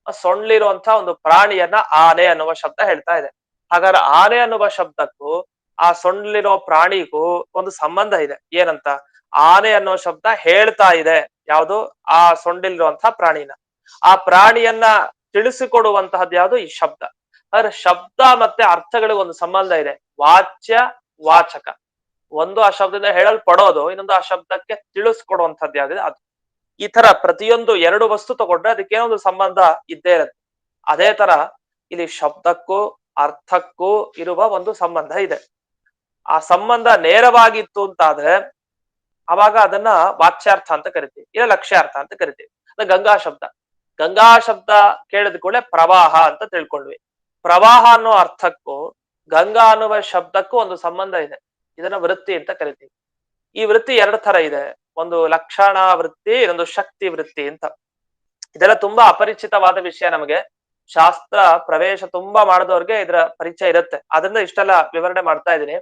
[SPEAKER 1] ಸೊಂಡ್ಲಿರುವಂತಹ ಒಂದು ಪ್ರಾಣಿಯನ್ನ ಆನೆ ಅನ್ನುವ ಶಬ್ದ ಹೇಳ್ತಾ ಇದೆ. ಹಾಗಾದ್ರೆ ಆನೆ ಅನ್ನುವ ಶಬ್ದಕ್ಕೂ ಆ ಸೊಂಡ್ಲಿರೋ ಪ್ರಾಣಿಗೂ ಒಂದು ಸಂಬಂಧ ಇದೆ. ಏನಂತ? ಆನೆ ಅನ್ನೋ ಶಬ್ದ ಹೇಳ್ತಾ ಇದೆ ಯಾವುದು? ಆ ಸೊಂಡಿಲಿರುವಂತಹ ಪ್ರಾಣಿನ. ಆ ಪ್ರಾಣಿಯನ್ನ ತಿಳಿಸಿಕೊಡುವಂತಹದ್ದು ಯಾವುದು? ಈ ಶಬ್ದ. ಆದ್ರೆ ಶಬ್ದ ಮತ್ತೆ ಅರ್ಥಗಳಿಗೆ ಒಂದು ಸಂಬಂಧ ಇದೆ. ವಾಚ್ಯ ವಾಚಕ. ಒಂದು ಆ ಶಬ್ದದಿಂದ ಹೇಳಲ್ಪಡೋದು, ಇನ್ನೊಂದು ಆ ಶಬ್ದಕ್ಕೆ ತಿಳಿಸ್ಕೊಡುವಂತದ್ದು ಯಾವ್ದಿದೆ ಅದು. ಈ ತರ ಪ್ರತಿಯೊಂದು 2 ವಸ್ತು ತಗೊಂಡ್ರೆ ಅದಕ್ಕೆ ಒಂದು ಸಂಬಂಧ ಇದ್ದೇ ಇರುತ್ತೆ. ಅದೇ ತರ ಇಲ್ಲಿ ಶಬ್ದಕ್ಕೂ ಅರ್ಥಕ್ಕೂ ಇರುವ ಒಂದು ಸಂಬಂಧ ಇದೆ. ಆ ಸಂಬಂಧ ನೇರವಾಗಿತ್ತು ಅಂತಾದ್ರೆ ಅವಾಗ ಅದನ್ನ ವಾಚ್ಯಾರ್ಥ ಅಂತ ಕರಿತೀವಿ, ಇಲ್ಲ ಲಕ್ಷ್ಯಾರ್ಥ ಅಂತ ಕರಿತೀವಿ. ಗಂಗಾ ಶಬ್ದ, ಗಂಗಾ ಶಬ್ದ ಕೇಳಿದ ಕೂಡಲೇ ಪ್ರವಾಹ ಅಂತ ತಿಳ್ಕೊಂಡ್ವಿ. ಪ್ರವಾಹ ಅನ್ನೋ ಅರ್ಥಕ್ಕೂ ಗಂಗಾ ಅನ್ನುವ ಶಬ್ದಕ್ಕೂ ಒಂದು ಸಂಬಂಧ ಇದೆ. ಇದನ್ನ ವೃತ್ತಿ ಅಂತ ಕರಿತೀವಿ. ಈ ವೃತ್ತಿ 2 ತರ ಇದೆ. ಒಂದು ಲಕ್ಷಣ ವೃತ್ತಿ, ಇನ್ನೊಂದು ಶಕ್ತಿ ವೃತ್ತಿ ಅಂತ. ಇದೆಲ್ಲ ತುಂಬಾ ಅಪರಿಚಿತವಾದ ವಿಷಯ ನಮಗೆ. ಶಾಸ್ತ್ರ ಪ್ರವೇಶ ತುಂಬಾ ಮಾಡಿದವ್ರಿಗೆ ಇದರ ಪರಿಚಯ ಇರುತ್ತೆ. ಅದರಿಂದ ಇಷ್ಟೆಲ್ಲ ವಿವರಣೆ ಮಾಡ್ತಾ ಇದ್ದೀನಿ.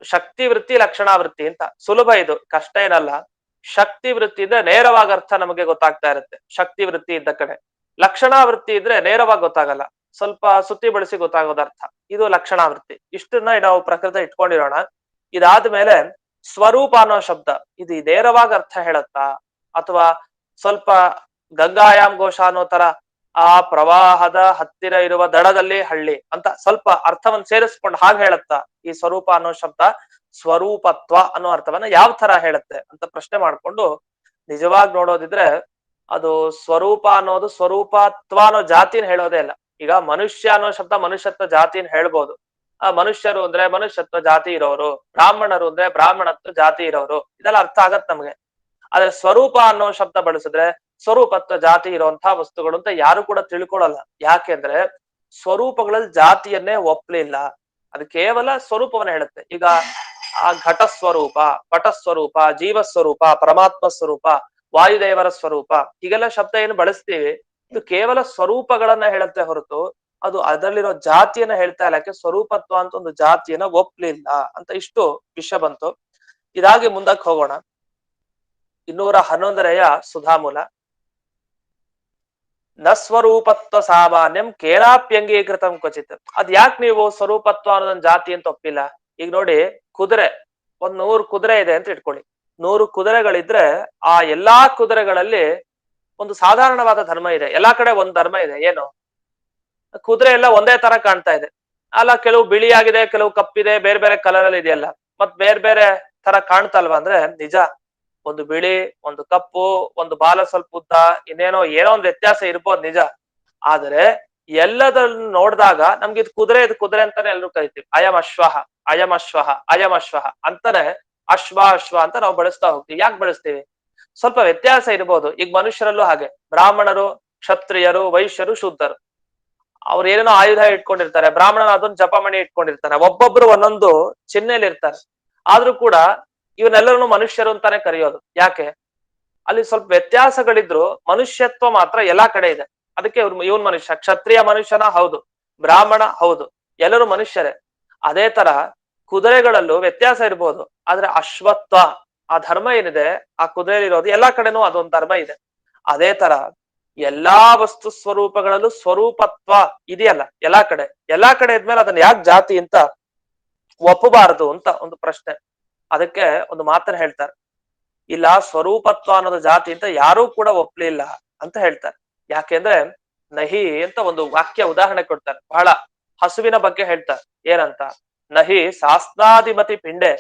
[SPEAKER 1] ಶಕ್ತಿ ವೃತ್ತಿ ಲಕ್ಷಣ ವೃತ್ತಿ ಅಂತ ಸುಲಭ, ಇದು ಕಷ್ಟ ಏನಲ್ಲ. ಶಕ್ತಿ ವೃತ್ತಿ ಇದ್ರೆ ನೇರವಾಗಿ ಅರ್ಥ ನಮಗೆ ಗೊತ್ತಾಗ್ತಾ ಇರುತ್ತೆ, ಶಕ್ತಿ ವೃತ್ತಿ ಇದ್ದ ಕಡೆ. ಲಕ್ಷಣ ವೃತ್ತಿ ಇದ್ರೆ ನೇರವಾಗಿ ಗೊತ್ತಾಗಲ್ಲ, ಸ್ವಲ್ಪ ಸುತ್ತಿ ಬಳಸಿ ಗೊತ್ತಾಗೋದ ಅರ್ಥ. ಇದು ಲಕ್ಷಣ ವೃತ್ತಿ. ಇಷ್ಟನ್ನ ನಾವು ಪ್ರಕೃತ ಇಟ್ಕೊಂಡಿರೋಣ. ಇದಾದ್ಮೇಲೆ ಸ್ವರೂಪ ಅನ್ನೋ ಶಬ್ದ, ಇದು ನೇರವಾಗಿ ಅರ್ಥ ಹೇಳತ್ತಾ ಅಥವಾ ಸ್ವಲ್ಪ ಗಂಗಾಯಾಮ್ ಘೋಷ ಅನ್ನೋ ತರ ಆ ಪ್ರವಾಹದ ಹತ್ತಿರ ಇರುವ ದಡದಲ್ಲಿ ಹಳ್ಳಿ ಅಂತ ಸ್ವಲ್ಪ ಅರ್ಥವನ್ನು ಸೇರಿಸ್ಕೊಂಡು ಹಾಗೆ ಹೇಳತ್ತಾ ಈ ಸ್ವರೂಪ ಅನ್ನೋ ಶಬ್ದ? ಸ್ವರೂಪತ್ವ ಅನ್ನೋ ಅರ್ಥವನ್ನ ಯಾವ ತರ ಹೇಳುತ್ತೆ ಅಂತ ಪ್ರಶ್ನೆ ಮಾಡ್ಕೊಂಡು ನಿಜವಾಗಿ ನೋಡೋದಿದ್ರೆ, ಅದು ಸ್ವರೂಪ ಅನ್ನೋದು ಸ್ವರೂಪತ್ವ ಅನ್ನೋ ಜಾತಿನ ಹೇಳೋದೇ ಇಲ್ಲ. ಈಗ ಮನುಷ್ಯ ಅನ್ನೋ ಶಬ್ದ ಮನುಷ್ಯತ್ವ ಜಾತಿನ ಹೇಳ್ಬೋದು. ಆ ಮನುಷ್ಯರು ಅಂದ್ರೆ ಮನುಷ್ಯತ್ವ ಜಾತಿ ಇರೋರು, ಬ್ರಾಹ್ಮಣರು ಅಂದ್ರೆ ಬ್ರಾಹ್ಮಣತ್ವ ಜಾತಿ ಇರೋರು, ಇದೆಲ್ಲ ಅರ್ಥ ಆಗತ್ ನಮ್ಗೆ. ಆದ್ರೆ ಸ್ವರೂಪ ಅನ್ನೋ ಶಬ್ದ ಬಳಸಿದ್ರೆ ಸ್ವರೂಪತ್ವ ಜಾತಿ ಇರುವಂತಹ ವಸ್ತುಗಳು ಅಂತ ಯಾರು ಕೂಡ ತಿಳ್ಕೊಳಲ್ಲ. ಯಾಕೆಂದ್ರೆ ಸ್ವರೂಪಗಳಲ್ಲಿ ಜಾತಿಯನ್ನೇ ಒಪ್ಲಿಲ್ಲ, ಅದು ಕೇವಲ ಸ್ವರೂಪವನ್ನ ಹೇಳುತ್ತೆ. ಈಗ ಆ ಘಟ ಸ್ವರೂಪ, ಪಟ ಸ್ವರೂಪ, ಜೀವ ಸ್ವರೂಪ, ಪರಮಾತ್ಮ ಸ್ವರೂಪ, ವಾಯುದೇವರ ಸ್ವರೂಪ, ಹೀಗೆಲ್ಲ ಶಬ್ದ ಏನು ಬಳಸ್ತೀವಿ ಇದು ಕೇವಲ ಸ್ವರೂಪಗಳನ್ನ ಹೇಳುತ್ತೆ ಹೊರತು ಅದು ಅದರಲ್ಲಿರೋ ಜಾತಿಯನ್ನ ಹೇಳ್ತಾ ಇಲ್ಲ. ಯಾಕೆ ಸ್ವರೂಪತ್ವ ಅಂತ ಒಂದು ಜಾತಿಯನ್ನ ಒಪ್ಲಿಲ್ಲ ಅಂತ ಇಷ್ಟು ವಿಷಯ ಬಂತು. ಇದಾಗಿ ಮುಂದಕ್ಕೆ ಹೋಗೋಣ. 211ರೆಯ ಸುಧಾಮೂಲ. ನ ಸ್ವರೂಪತ್ವ ಸಾಮಾನ್ಯಂ ಕೇನಾಪ್ಯಂಗೀಕೃತಂ ಕ್ವಚಿತ್. ಅದ್ ಯಾಕೆ ನೀವು ಸ್ವರೂಪತ್ವ ಅನ್ನೋದೊಂದು ಜಾತಿ ಅಂತ ಒಪ್ಪಿಲ್ಲ? ಈಗ ನೋಡಿ, ಕುದುರೆ, 100 ಕುದುರೆ ಇದೆ ಅಂತ ಇಟ್ಕೊಳ್ಳಿ. 100 ಕುದುರೆಗಳಿದ್ರೆ ಆ ಎಲ್ಲಾ ಕುದುರೆಗಳಲ್ಲಿ ಒಂದು ಸಾಧಾರಣವಾದ ಧರ್ಮ ಇದೆ. ಎಲ್ಲಾ ಕಡೆ ಒಂದ್ ಧರ್ಮ ಇದೆ. ಏನು? ಕುದುರೆ ಎಲ್ಲ ಒಂದೇ ತರ ಕಾಣ್ತಾ ಇದೆ ಅಲ್ಲ, ಕೆಲವು ಬಿಳಿಯಾಗಿದೆ, ಕೆಲವು ಕಪ್ಪಿದೆ, ಬೇರೆ ಬೇರೆ ಕಲರ್ ಅಲ್ಲಿ ಇದೆಯಲ್ಲ, ಮತ್ ಬೇರೆ ಬೇರೆ ತರ ಕಾಣ್ತಲ್ವಾ ಅಂದ್ರೆ ನಿಜ. ಒಂದು ಬಿಳಿ, ಒಂದು ಕಪ್ಪು, ಒಂದು ಬಾಲ ಸ್ವಲ್ಪ ಉದ್ದ, ಇನ್ನೇನೋ ಏನೋ ಒಂದು ವ್ಯತ್ಯಾಸ ಇರ್ಬೋದು ನಿಜ. ಆದ್ರೆ ಎಲ್ಲದನ್ನು ನೋಡಿದಾಗ ನಮ್ಗೆ ಇದು ಕುದುರೆ ಅಂತಾನೆ ಎಲ್ರು ಕರಿತೀವಿ. ಅಯಂ ಅಶ್ವಹ, ಅಯಂ ಅಶ್ವಹ, ಅಯಂ ಅಶ್ವಹ ಅಂತಾನೆ ಅಶ್ವ ಅಂತ ನಾವು ಬಳಸ್ತಾ ಹೋಗ್ತೀವಿ. ಯಾಕೆ ಬಳಸ್ತೀವಿ? ಸ್ವಲ್ಪ ವ್ಯತ್ಯಾಸ ಇರ್ಬೋದು. ಈಗ ಮನುಷ್ಯರಲ್ಲೂ ಹಾಗೆ, ಬ್ರಾಹ್ಮಣರು, ಕ್ಷತ್ರಿಯರು, ವೈಶ್ಯರು, ಶೂದ್ರರು, ಅವ್ರು ಏನೇನೋ ಆಯುಧ ಇಟ್ಕೊಂಡಿರ್ತಾರೆ. ಬ್ರಾಹ್ಮಣನ ಅದೊಂದು ಜಪಮಣಿ ಇಟ್ಕೊಂಡಿರ್ತಾನೆ. ಒಬ್ಬೊಬ್ರು ಒಂದೊಂದು ಚಿಹ್ನೆಯಲ್ಲಿ ಇರ್ತಾರೆ. ಆದ್ರೂ ಕೂಡ ಇವನ್ನೆಲ್ಲರನ್ನು ಮನುಷ್ಯರು ಅಂತಾನೆ ಕರೆಯೋದು. ಯಾಕೆ? ಅಲ್ಲಿ ಸ್ವಲ್ಪ ವ್ಯತ್ಯಾಸಗಳಿದ್ರು ಮನುಷ್ಯತ್ವ ಮಾತ್ರ ಎಲ್ಲಾ ಕಡೆ ಇದೆ. ಅದಕ್ಕೆ ಇವನ್ ಮನುಷ್ಯ, ಕ್ಷತ್ರಿಯ ಮನುಷ್ಯನ ಹೌದು, ಬ್ರಾಹ್ಮಣ ಹೌದು, ಎಲ್ಲರೂ ಮನುಷ್ಯರೇ. ಅದೇ ತರ ಕುದುರೆಗಳಲ್ಲೂ ವ್ಯತ್ಯಾಸ ಇರ್ಬೋದು, ಆದ್ರೆ ಅಶ್ವತ್ವ ಆ ಧರ್ಮ ಏನಿದೆ ಆ ಕುದುರೆಯಲ್ಲಿರೋದು ಎಲ್ಲಾ ಕಡೆನೂ ಅದೊಂದು ಧರ್ಮ ಇದೆ. ಅದೇ ತರ ಎಲ್ಲಾ ವಸ್ತು ಸ್ವರೂಪಗಳಲ್ಲೂ ಸ್ವರೂಪತ್ವ ಇದೆಯಲ್ಲ ಎಲ್ಲಾ ಕಡೆ ಇದ್ಮೇಲೆ ಅದನ್ನ ಯಾಕೆ ಜಾತಿ ಅಂತ ಒಪ್ಪಬಾರದು ಅಂತ ಒಂದು ಪ್ರಶ್ನೆ. ಅದಕ್ಕೆ ಒಂದು ಮಾತನ್ನ ಹೇಳ್ತಾರೆ, ಇಲ್ಲ ಸ್ವರೂಪತ್ವ ಅನ್ನೋದು ಜಾತಿ ಅಂತ ಯಾರೂ ಕೂಡ ಒಪ್ಲಿಲ್ಲ ಅಂತ ಹೇಳ್ತಾರೆ. ಯಾಕೆಂದ್ರೆ ನಹಿ ಅಂತ ಒಂದು ವಾಕ್ಯ ಉದಾಹರಣೆ ಕೊಡ್ತಾರೆ. ಬಹಳ ಹಸುವಿನ ಬಗ್ಗೆ ಹೇಳ್ತಾರೆ. ಏನಂತ? ನಹಿ ಶಾಸ್ತ್ರಾಧಿಮತಿ ಪಿಂಡೆ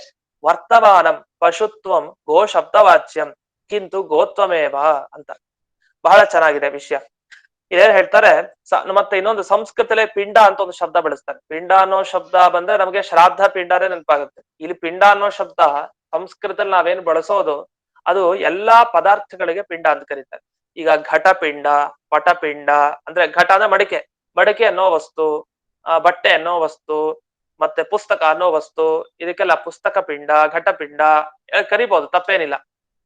[SPEAKER 1] ವರ್ತಮಾನಂ ಪಶುತ್ವಂ ಗೋ ಶಬ್ದವಾಚ್ಯಂ ಕಿಂತು ಗೋತ್ವಮೇವ ಅಂತ. ಬಹಳ ಚೆನ್ನಾಗಿದೆ ವಿಷಯ. ಇದೇನ್ ಹೇಳ್ತಾರೆ, ಮತ್ತೆ ಇನ್ನೊಂದು ಸಂಸ್ಕೃತಲ್ಲೇ ಪಿಂಡ ಅಂತ ಒಂದು ಶಬ್ದ ಬಳಸ್ತಾರೆ. ಪಿಂಡ ಅನ್ನೋ ಶಬ್ದ ಬಂದ್ರೆ ನಮಗೆ ಶ್ರಾದ್ದ ಪಿಂಡನೇ ನೆನಪಾಗುತ್ತೆ. ಇಲ್ಲಿ ಪಿಂಡ ಅನ್ನೋ ಶಬ್ದ ಸಂಸ್ಕೃತದಲ್ಲಿ ನಾವೇನು ಬಳಸೋದು ಅದು ಎಲ್ಲಾ ಪದಾರ್ಥಗಳಿಗೆ ಪಿಂಡ ಅಂತ ಕರೀತಾರೆ. ಈಗ ಘಟಪಿಂಡ, ಪಟಪಿಂಡ ಅಂದ್ರೆ ಘಟ ಅಂದ್ರೆ ಮಡಿಕೆ, ಮಡಿಕೆ ಅನ್ನೋ ವಸ್ತು, ಬಟ್ಟೆ ಅನ್ನೋ ವಸ್ತು, ಮತ್ತೆ ಪುಸ್ತಕ ಅನ್ನೋ ವಸ್ತು, ಇದಕ್ಕೆಲ್ಲ ಪುಸ್ತಕ ಪಿಂಡ, ಘಟಪಿಂಡ ಕರಿಬಹುದು, ತಪ್ಪೇನಿಲ್ಲ.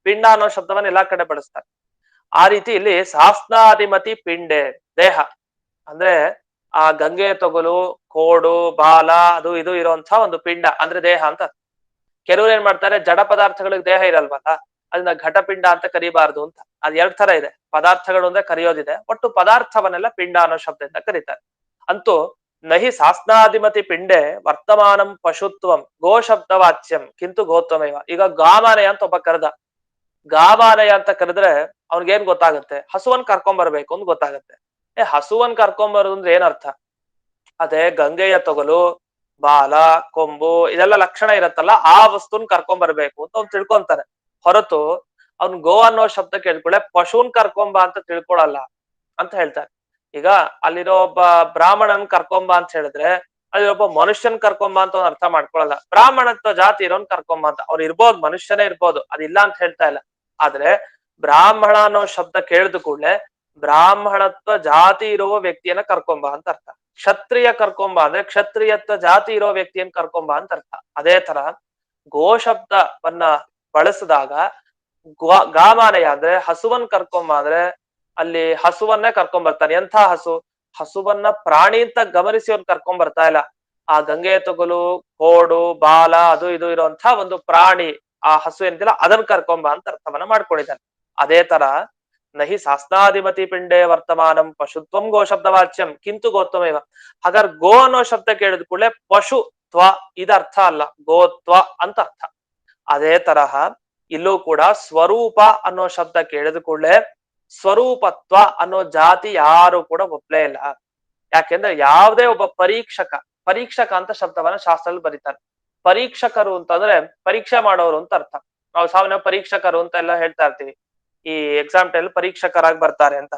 [SPEAKER 1] ಪಿಂಡ ಅನ್ನೋ ಶಬ್ದವನ್ನ ಎಲ್ಲಾ ಕಡೆ ಬಳಸ್ತಾರೆ. ಆ ರೀತಿ ಇಲ್ಲಿ ಶಾಸ್ತ್ರಾಧಿಮತಿ ಪಿಂಡೆ ದೇಹ ಅಂದ್ರೆ ಆ ಗಂಗೆ ತೊಗಲು, ಕೋಡು, ಬಾಲ ಅದು ಇದು ಇರುವಂತ ಒಂದು ಪಿಂಡ ಅಂದ್ರೆ ದೇಹ ಅಂತ. ಕೆಲವ್ರು ಏನ್ ಮಾಡ್ತಾರೆ, ಜಡ ಪದಾರ್ಥಗಳಿಗೆ ದೇಹ ಇರಲ್ವಲ್ಲ, ಅದನ್ನ ಘಟಪಿಂಡ ಅಂತ ಕರಿಬಾರ್ದು ಅಂತ. ಅದ್ 2 ತರ ಇದೆ. ಪದಾರ್ಥಗಳು ಅಂದ್ರೆ ಕರೆಯೋದಿದೆ, ಒಟ್ಟು ಪದಾರ್ಥವನ್ನೆಲ್ಲ ಪಿಂಡ ಅನ್ನೋ ಶಬ್ದದಿಂದ ಕರೀತಾರೆ. ಅಂತೂ ನಹಿ ಶಾಸ್ತ್ರಾಧಿಮತಿ ಪಿಂಡೆ ವರ್ತಮಾನಂ ಪಶುತ್ವಂ ಗೋ ಶಬ್ದವಾಚ್ಯಂ ಕಿಂತು ಗೋತ್ವಮೇವ. ಈಗ ಗಾಮಾನಯ ಅಂತ ಒಬ್ಬ ಕರೆದ, ಗಾಮಾನಯ ಅಂತ ಕರೆದ್ರೆ ಅವ್ನಿಗೇನ್ ಗೊತ್ತಾಗುತ್ತೆ? ಹಸುವನ್ ಕರ್ಕೊಂಡ್ ಬರ್ಬೇಕು ಅಂತ ಗೊತ್ತಾಗುತ್ತೆ. ಹಸುವನ್ ಕರ್ಕೊಂಡ್ ಬರೋದು ಅಂದ್ರೆ ಏನರ್ಥ? ಅದೇ ಗಂಗೆಯ ತೊಗಲು, ಬಾಲ, ಕೊಂಬು ಇದೆಲ್ಲ ಲಕ್ಷಣ ಇರತ್ತಲ್ಲ, ಆ ವಸ್ತುನ್ ಕರ್ಕೊಂಡ್ ಬರ್ಬೇಕು ಅಂತ ಅವ್ನು ತಿಳ್ಕೊಂತಾನೆ. ಹೊರತು ಅವ್ನ್ ಗೋ ಅನ್ನೋ ಶಬ್ದ ಕೇಳ್ಕೊಳ್ಳೆ ಪಶುನ್ ಕರ್ಕೊಂಬ ಅಂತ ತಿಳ್ಕೊಳಲ್ಲ ಅಂತ ಹೇಳ್ತಾರೆ. ಈಗ ಅಲ್ಲಿರೋ ಒಬ್ಬ ಬ್ರಾಹ್ಮಣನ್ ಕರ್ಕೊಂಬ ಅಂತ ಹೇಳಿದ್ರೆ ಅಲ್ಲಿ ಒಬ್ಬ ಮನುಷ್ಯನ್ ಕರ್ಕೊಂಬ ಅಂತ ಅವ್ನು ಅರ್ಥ ಮಾಡ್ಕೊಳಲ್ಲ. ಬ್ರಾಹ್ಮಣತ್ವ ಜಾತಿ ಇರೋನ್ ಕರ್ಕೊಂಬ ಅಂತ. ಅವ್ರು ಇರ್ಬೋದು, ಮನುಷ್ಯನೇ ಇರ್ಬೋದು, ಅದಿಲ್ಲ ಅಂತ ಹೇಳ್ತಾ ಇಲ್ಲ. ಆದ್ರೆ ಬ್ರಾಹ್ಮಣ ಅನ್ನೋ ಶಬ್ದ ಕೇಳಿದ ಕೂಡಲೇ ಬ್ರಾಹ್ಮಣತ್ವ ಜಾತಿ ಇರುವ ವ್ಯಕ್ತಿಯನ್ನ ಕರ್ಕೊಂಬ ಅಂತ ಅರ್ಥ. ಕ್ಷತ್ರಿಯ ಕರ್ಕೊಂಬ ಅಂದ್ರೆ ಕ್ಷತ್ರಿಯತ್ವ ಜಾತಿ ಇರೋ ವ್ಯಕ್ತಿಯನ್ನ ಕರ್ಕೊಂಬ ಅಂತ ಅರ್ಥ. ಅದೇ ತರ ಗೋ ಶಬ್ದವನ್ನ ಬಳಸಿದಾಗ ಗಾಮಾನಯ ಅಂದ್ರೆ ಹಸುವನ್ ಕರ್ಕೊಂಬ ಅಂದ್ರೆ ಅಲ್ಲಿ ಹಸುವನ್ನೇ ಕರ್ಕೊಂಡ್ ಬರ್ತಾನೆ. ಎಂಥ ಹಸು? ಹಸುವನ್ನ ಪ್ರಾಣಿ ಅಂತ ಗಮನಿಸಿ ಅವ್ನು ಕರ್ಕೊಂಡ್ ಬರ್ತಾ ಇಲ್ಲ. ಆ ಗಂಗೆ ತೊಗಲು, ಕೋಡು, ಬಾಲ ಅದು ಇದು ಇರುವಂತ ಒಂದು ಪ್ರಾಣಿ, ಆ ಹಸು ಏನಿಲ್ಲ ಅದನ್ನ ಕರ್ಕೊಂಬ ಅಂತ ಅರ್ಥವನ್ನ ಮಾಡ್ಕೊಂಡಿದ್ದಾನೆ. ಅದೇ ತರ ನಹಿ ಶಾಸ್ತ್ರಾಧಿಮತಿ ಪಿಂಡೆ ವರ್ತಮಾನಂ ಪಶುತ್ವಂ ಗೋ ಶಬ್ದವಾಚ್ಯಂ ಕಿಂತು ಗೋತ್ವಮೇವ. ಹಾಗಾದ್ರೆ ಗೋ ಅನ್ನೋ ಶಬ್ದ ಕೇಳಿದ ಕೂಡಲೇ ಪಶು ತ್ವ ಇದರ್ಥ ಅಲ್ಲ, ಗೋತ್ವ ಅಂತ ಅರ್ಥ. ಅದೇ ತರಹ ಇಲ್ಲೂ ಕೂಡ ಸ್ವರೂಪ ಅನ್ನೋ ಶಬ್ದ ಕೇಳಿದ ಕೂಡಲೇ ಸ್ವರೂಪತ್ವ ಅನ್ನೋ ಜಾತಿ ಯಾರು ಕೂಡ ಒಪ್ಲೇ ಇಲ್ಲ. ಯಾಕೆಂದ್ರೆ ಯಾವುದೇ ಒಬ್ಬ ಪರೀಕ್ಷಕ ಅಂತ ಶಬ್ದವನ್ನ ಶಾಸ್ತ್ರದಲ್ಲಿ ಬರೀತಾರೆ. ಪರೀಕ್ಷಕರು ಅಂತಂದ್ರೆ ಪರೀಕ್ಷೆ ಮಾಡೋರು ಅಂತ ಅರ್ಥ. ನಾವು ಸಾಮಾನ್ಯ ಪರೀಕ್ಷಕರು ಅಂತ ಎಲ್ಲ ಹೇಳ್ತಾ ಇರ್ತೀವಿ, ಈ ಎಕ್ಸಾಮ್ ಟೈಮ್ ಪರೀಕ್ಷಕರಾಗಿ ಬರ್ತಾರೆ ಅಂತ.